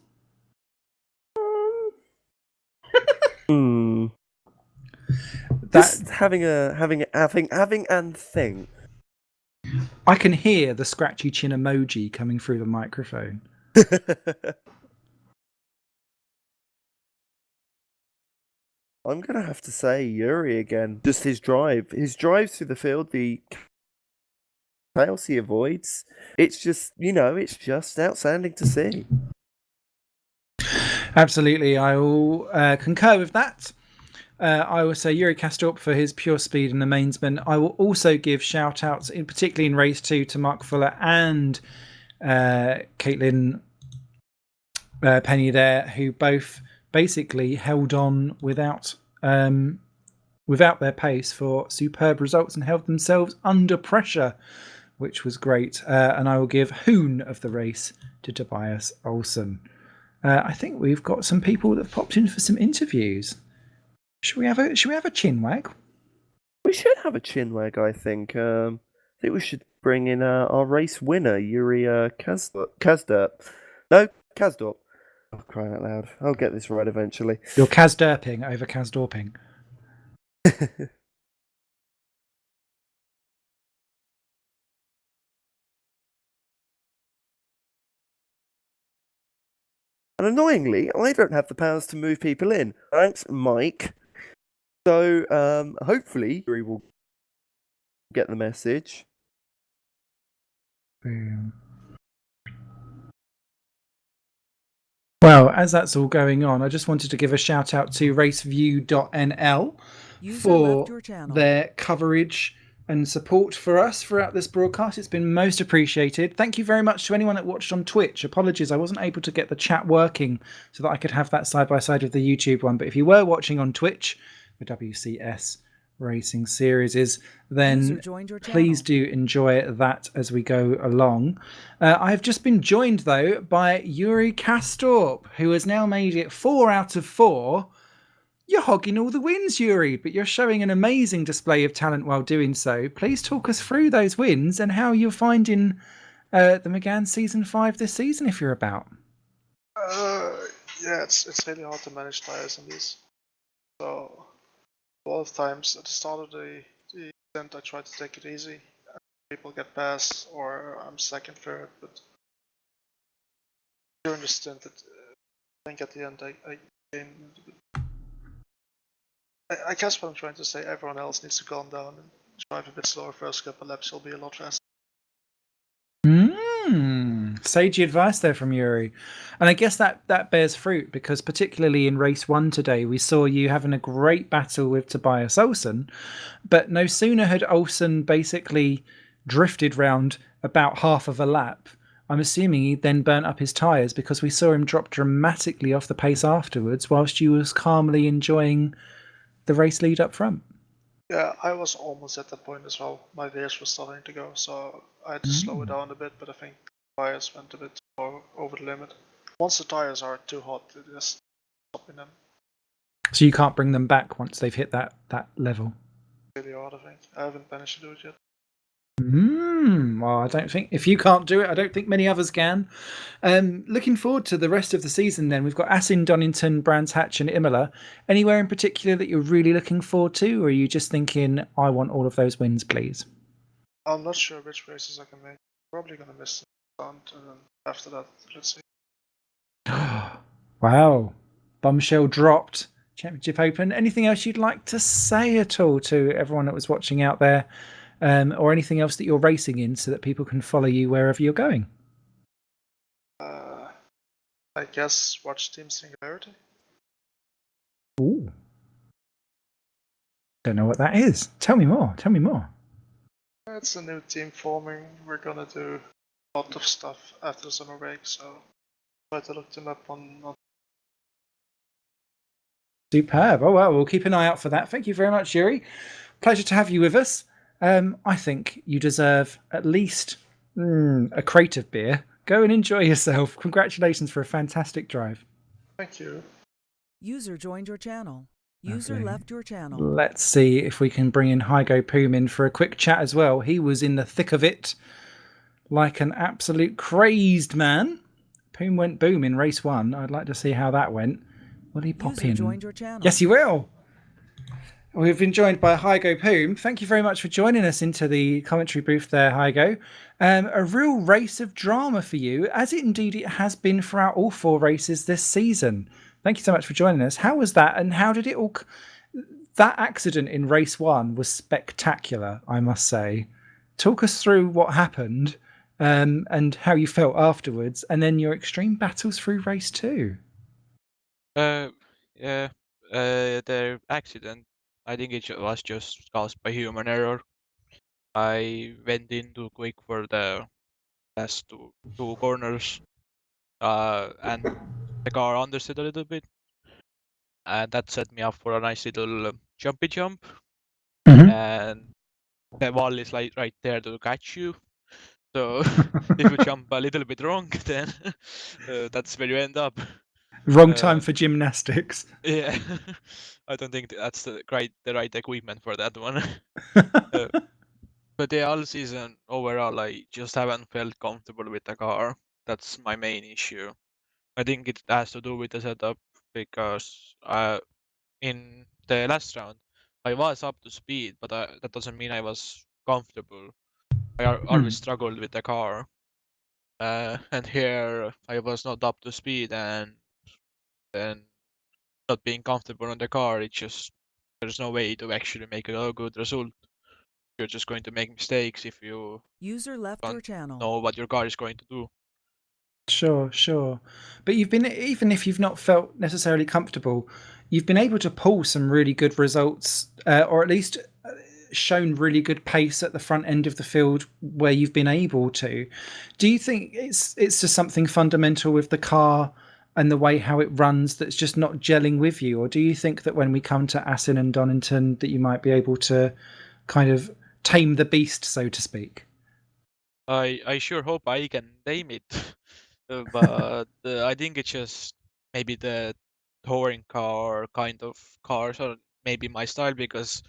Just having and thing. I can hear the scratchy chin emoji coming through the microphone. I'm going to have to say Yuri again. Just his drive. His drive through the field, the chaos he avoids. It's just, it's just outstanding to see. Absolutely. I will concur with that. I will say Yuri Kastorp for his pure speed in the mainsman. I will also give shout-outs, particularly in race 2, to Mark Fuller and Caitlin Penny there, who both basically held on without their pace for superb results and held themselves under pressure, which was great. And I will give Hoon of the race to Tobias Olsen. I think we've got some people that have popped in for some interviews. Should we have a chin wag? We should have a chin wag, I think. I think we should bring in our race winner, Yuri Kasdorp. No, Kasdorp. Oh, crying out loud. I'll get this right eventually. You're Kasderping over Kasdorping. And annoyingly, I don't have the powers to move people in. Thanks, Mike. So, hopefully, Yuri will get the message. Boom. Well, as that's all going on, I just wanted to give a shout out to Raceview.nl for their coverage and support for us throughout this broadcast. It's been most appreciated. Thank you very much to anyone that watched on Twitch. Apologies, I wasn't able to get the chat working so that I could have that side by side with the YouTube one. But if you were watching on Twitch, the WCS Racing Series then please do enjoy that as we go along. I have just been joined, though, by Yuri Kastorp, who has now made it 4 out of 4. You're hogging all the wins, Yuri, but you're showing an amazing display of talent while doing so. Please talk us through those wins and how you're finding the Megane Season 5 this season, if you're about. Yeah, it's really hard to manage tires in these. So, a lot of times at the start of the event I try to take it easy. People get past or I'm second, third, but during the stint, I think at the end I gained. I guess what I'm trying to say, everyone else needs to calm down and drive a bit slower. First couple laps will be a lot faster. Sage advice there from Yuri. And I guess that bears fruit, because particularly in race 1 today, we saw you having a great battle with Tobias Olsen, but no sooner had Olsen basically drifted round about half of a lap, I'm assuming he then burnt up his tyres, because we saw him drop dramatically off the pace afterwards whilst you was calmly enjoying the race lead up front. Yeah, I was almost at that point as well. My gears were starting to go, so I had to slow it down a bit, but I think the tires went a bit over the limit. Once the tires are too hot, it just stopping them. So you can't bring them back once they've hit that level? Really hard, I think. I haven't managed to do it yet. Well, I don't think, if you can't do it, I don't think many others can. Looking forward to the rest of the season then. We've got Asin, Donington, Brands Hatch and Imola. Anywhere in particular that you're really looking forward to, or are you just thinking, I want all of those wins, please? I'm not sure which races I can make. Probably going to miss the stunt, and then after that, let's see. Wow. Bombshell dropped. Championship Open. Anything else you'd like to say at all to everyone that was watching out there? Or anything else that you're racing in so that people can follow you wherever you're going? I guess watch Team Singularity. Ooh. Don't know what that is. Tell me more. It's a new team forming. We're gonna do a lot of stuff after the summer break, so try to look them up on. Superb. Oh, well, we'll keep an eye out for that. Thank you very much, Yuri. Pleasure to have you with us. I think you deserve at least a crate of beer. Go and enjoy yourself. Congratulations for a fantastic drive. Thank you. User joined your channel. User left your channel. Let's see if we can bring in Hygo Poom in for a quick chat as well. He was in the thick of it like an absolute crazed man. Poom went boom in race 1. I'd like to see how that went. Will he pop in? Joined your channel. Yes, he will. We've been joined by Hygo Poom. Thank you very much for joining us into the commentary booth there, Hygo. A real race of drama for you, as it indeed it has been throughout all 4 races this season. Thank you so much for joining us. How was that, and how did it all... That accident in race 1 was spectacular, I must say. Talk us through what happened and how you felt afterwards, and then your extreme battles through race 2. The accident, I think it was just caused by human error. I went in too quick for the last two corners, and the car understood a little bit, and that set me up for a nice little jumpy jump. And the wall is like right there to catch you. So if you jump a little bit wrong, then that's where you end up. Wrong time for gymnastics. Yeah, I don't think that's the right equipment for that one. But the all season overall, I just haven't felt comfortable with the car. That's my main issue. I think it has to do with the setup, because in the last round I was up to speed, but that doesn't mean I was comfortable. I always struggled with the car, and here I was not up to speed, and and not being comfortable on the car, it's just there's no way to actually make a good result. You're just going to make mistakes if you User left your don't channel. know what your car is going to do. Sure. But you've been, even if you've not felt necessarily comfortable, you've been able to pull some really good results, or at least shown really good pace at the front end of the field where you've been able to. Do you think it's just something fundamental with the car and the way how it runs that's just not gelling with you, or do you think that when we come to Assen and Donington that you might be able to kind of tame the beast, so to speak? I sure hope I can name it, but I think it's just maybe the touring car kind of cars, or maybe my style, because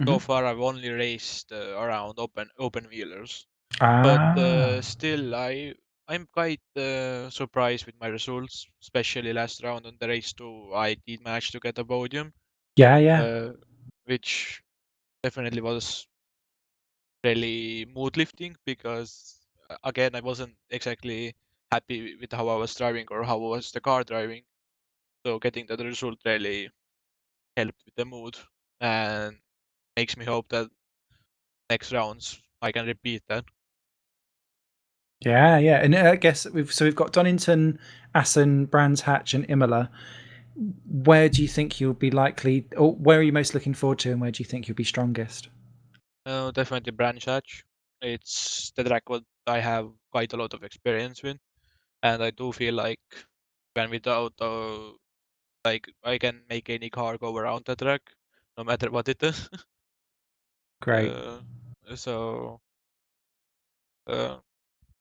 so far I've only raced around open wheelers. But Ah, still, I'm quite surprised with my results, especially last round on the race 2. I did manage to get a podium, yeah. uh, which definitely was really mood lifting because again I wasn't exactly happy with how I was driving or how was the car driving. So getting that result really helped with the mood and makes me hope that next rounds I can repeat that. Yeah. And I guess we've got Donington, Assen, Brands Hatch, and Imola. Where do you think you'll be likely, or where are you most looking forward to, and where do you think you'll be strongest? Definitely branch hatch. It's the track what I have quite a lot of experience with, and I do feel like when without like I can make any car go around the track, no matter what it is. Great. uh, so uh,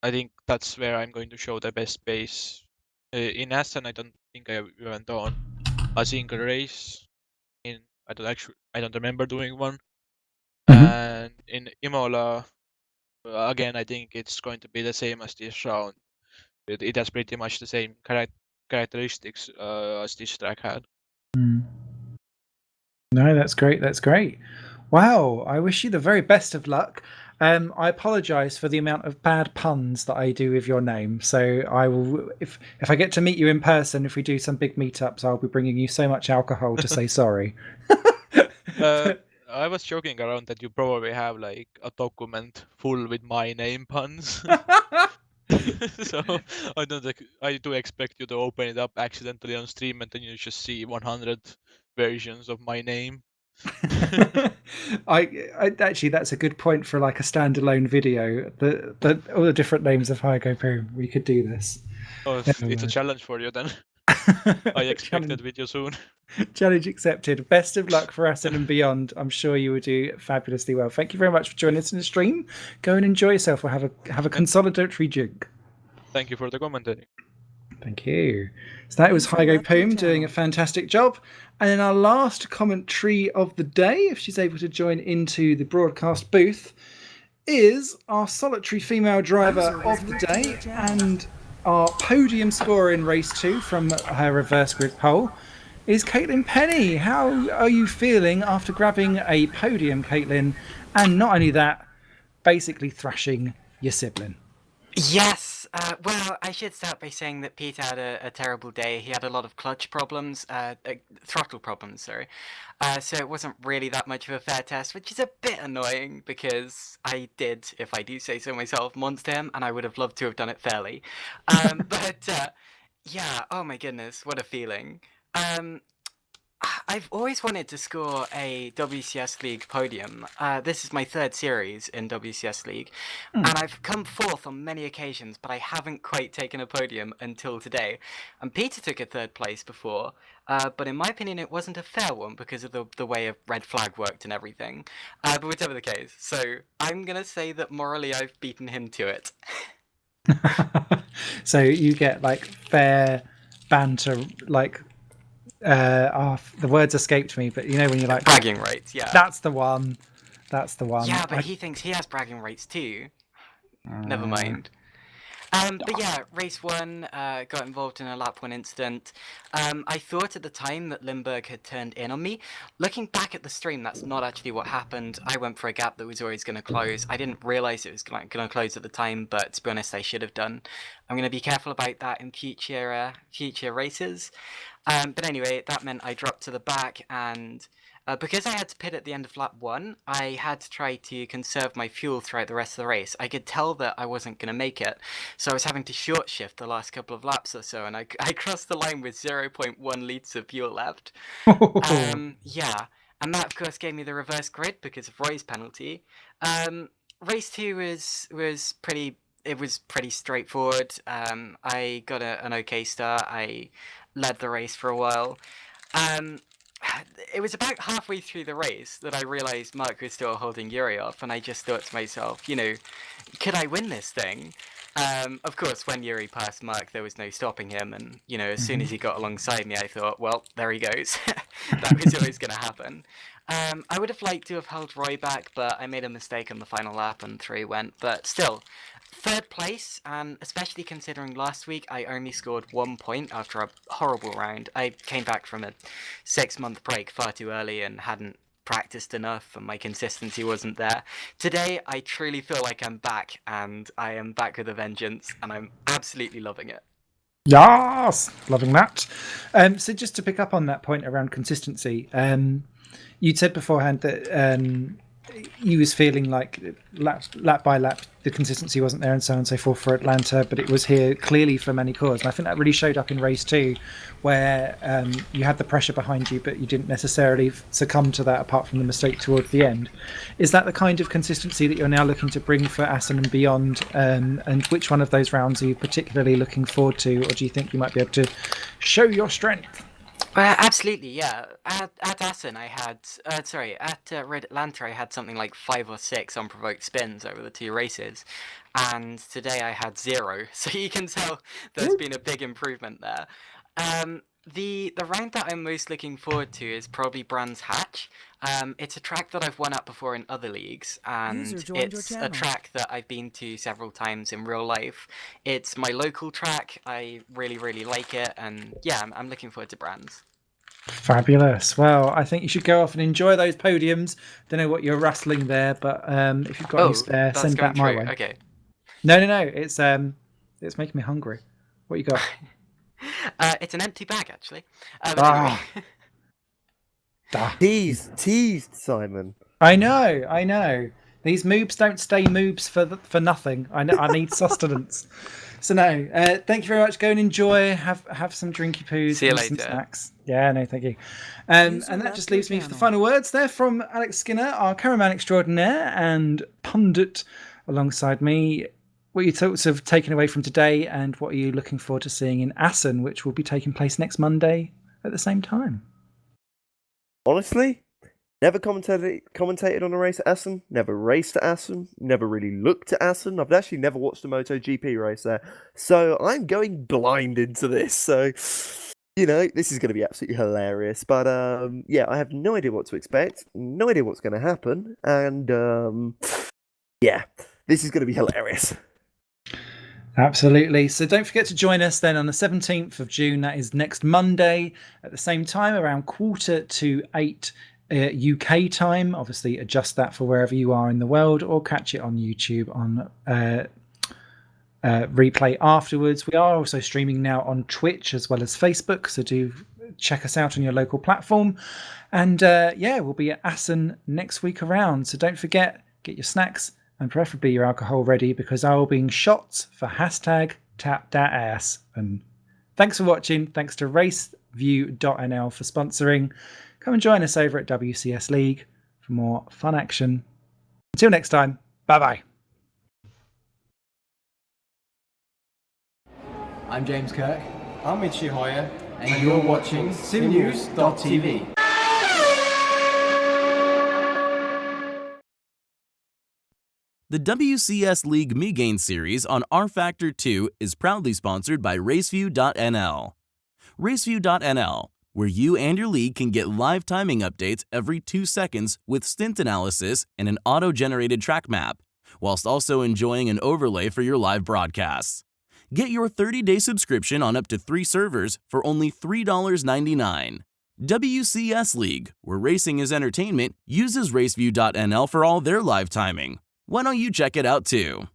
I think that's where I'm going to show the best pace. In Aston, I don't think I went on a single race. I don't remember doing one. Mhm. And in Imola, again, I think it's going to be the same as this round. It has pretty much the same characteristics as this track had. Mm. No, that's great. That's great. Wow, I wish you the very best of luck. I apologise for the amount of bad puns that I do with your name. So I will, if I get to meet you in person, if we do some big meetups, I'll be bringing you so much alcohol to say sorry. Uh, I was joking around that you probably have like a document full with my name puns. So I do expect you to open it up accidentally on stream and then you just see 100 versions of my name. I actually, that's a good point for like a standalone video. The all the different names of Hygo Boom. We could do this. Oh, Never it's a mind. challenge for you then. I expect that Challenge, video soon. challenge accepted. Best of luck for Aston and beyond. I'm sure you will do fabulously well. Thank you very much for joining us in the stream. Go and enjoy yourself. We'll have a And consolidatory drink. thank you for the commentary. Thank you. So that was User Hygo left your Poom doing a channel. fantastic job. And then our last commentary of the day, if she's able to join into the broadcast booth, is our solitary female driver of the day and our podium scorer in race 2 from her reverse grid pole is Caitlin Penny. How are you feeling after grabbing a podium, Caitlin? And not only that, basically thrashing your sibling. Yes. Well, I should start by saying that Peter had a terrible day. He had a lot of clutch problems, throttle problems, sorry. So it wasn't really that much of a fair test, which is a bit annoying because I did, if I do say so myself, monster him, and I would have loved to have done it fairly. Yeah, oh my goodness, what a feeling. I've always wanted to score a WCS League podium. This is my third series in WCS League, and I've come fourth on many occasions, but I haven't quite taken a podium until today. And Peter took a third place before, but in my opinion, it wasn't a fair one because of the way a red flag worked and everything. But whatever the case, so I'm gonna say that morally I've beaten him to it. So you get like fair banter, like the words escaped me, but you know when you're like Bragging rights, yeah. that's the one. That's the one. Yeah, but he thinks he has bragging rights too. Never mind. But yeah, race 1, got involved in a lap 1 incident. I thought at the time that Limburg had turned in on me. Looking back at the stream, that's not actually what happened. I went for a gap that was always going to close. I didn't realise it was going to close at the time, but to be honest, I should have done. I'm going to be careful about that in future races. But anyway, that meant I dropped to the back, and because I had to pit at the end of lap 1, I had to try to conserve my fuel throughout the rest of the race. I could tell that I wasn't going to make it, so I was having to short shift the last couple of laps or so, and I crossed the line with 0.1 litres of fuel left. Yeah, and that of course gave me the reverse grid because of Roy's penalty. Race 2 was pretty straightforward. I got an okay start. I led the race for a while. It was about halfway through the race that I realised Mark was still holding Yuri off, and I just thought to myself, could I win this thing? Of course, when Yuri passed Mark, there was no stopping him, and, as soon as he got alongside me, I thought, well, there he goes. That was always going to happen. I would have liked to have held Roy back, but I made a mistake on the final lap, and 3 went. But still, 3rd place, and especially considering last week I only scored 1 point after a horrible round. I came back from a 6-month break far too early and hadn't practiced enough, and my consistency wasn't there. Today, I truly feel like I'm back, and I am back with a vengeance, and I'm absolutely loving it. Yes, loving that. So just to pick up on that point around consistency, you'd said beforehand that you was feeling like lap by lap the consistency wasn't there and so on and so forth for Atlanta, but it was here clearly for Magny-Cours. And I think that really showed up in race 2, where you had the pressure behind you, but you didn't necessarily succumb to that apart from the mistake towards the end. Is that the kind of consistency that you're now looking to bring for Assen and beyond? And which one of those rounds are you particularly looking forward to, or do you think you might be able to show your strength? Absolutely, yeah. At Assen, I had at Red Atlanta, I had something like 5 or 6 unprovoked spins over the 2 races, and today I had 0. So you can tell there's been a big improvement there. The round that I'm most looking forward to is probably Brands Hatch. It's a track that I've won at before in other leagues, and it's a track that I've been to several times in real life. It's my local track. I really, really like it, and yeah, I'm looking forward to Brands. Fabulous. Well, I think you should go off and enjoy those podiums. Don't know what you're rustling there, but if you've got any spare, send that my way. Okay. No. It's making me hungry. What you got? It's an empty bag, actually. Teased, Simon. I know. These moobs don't stay moobs for nothing. I need sustenance. So no, thank you very much. Go and enjoy. Have some drinky poos. See you and later. Some snacks. Yeah, no, thank you. And that just leaves me for the final words there from Alex Skinner, our cameraman extraordinaire and pundit alongside me. What are your thoughts have taken away from today, and what are you looking forward to seeing in Assen, which will be taking place next Monday at the same time? Honestly, never commentated on a race at Assen, never raced at Assen, never really looked at Assen. I've actually never watched a MotoGP race there. So I'm going blind into this. So, this is going to be absolutely hilarious. But yeah, I have no idea what to expect, no idea what's going to happen. And yeah, this is going to be hilarious. Absolutely. So don't forget to join us then on the 17th of June. That is next Monday at the same time, around 7:45 UK time. Obviously, adjust that for wherever you are in the world, or catch it on YouTube on replay afterwards. We are also streaming now on Twitch as well as Facebook, so do check us out on your local platform. And we'll be at Assen next week around. So don't forget, get your snacks and preferably your alcohol ready, because I will be in shots for #TapThatAss. And thanks for watching. Thanks to Raceview.nl for sponsoring. Come and join us over at WCS League for more fun action. Until next time, bye-bye. I'm James Kirk. I'm Michi Hoyer, and you're watching SimNews.tv. The WCS League Megane series on Rfactor 2 is proudly sponsored by Raceview.nl. Raceview.nl, where you and your league can get live timing updates every 2 seconds with stint analysis and an auto-generated track map, whilst also enjoying an overlay for your live broadcasts. Get your 30-day subscription on up to 3 servers for only $3.99. WCS League, where racing is entertainment, uses Raceview.nl for all their live timing. Why don't you check it out too?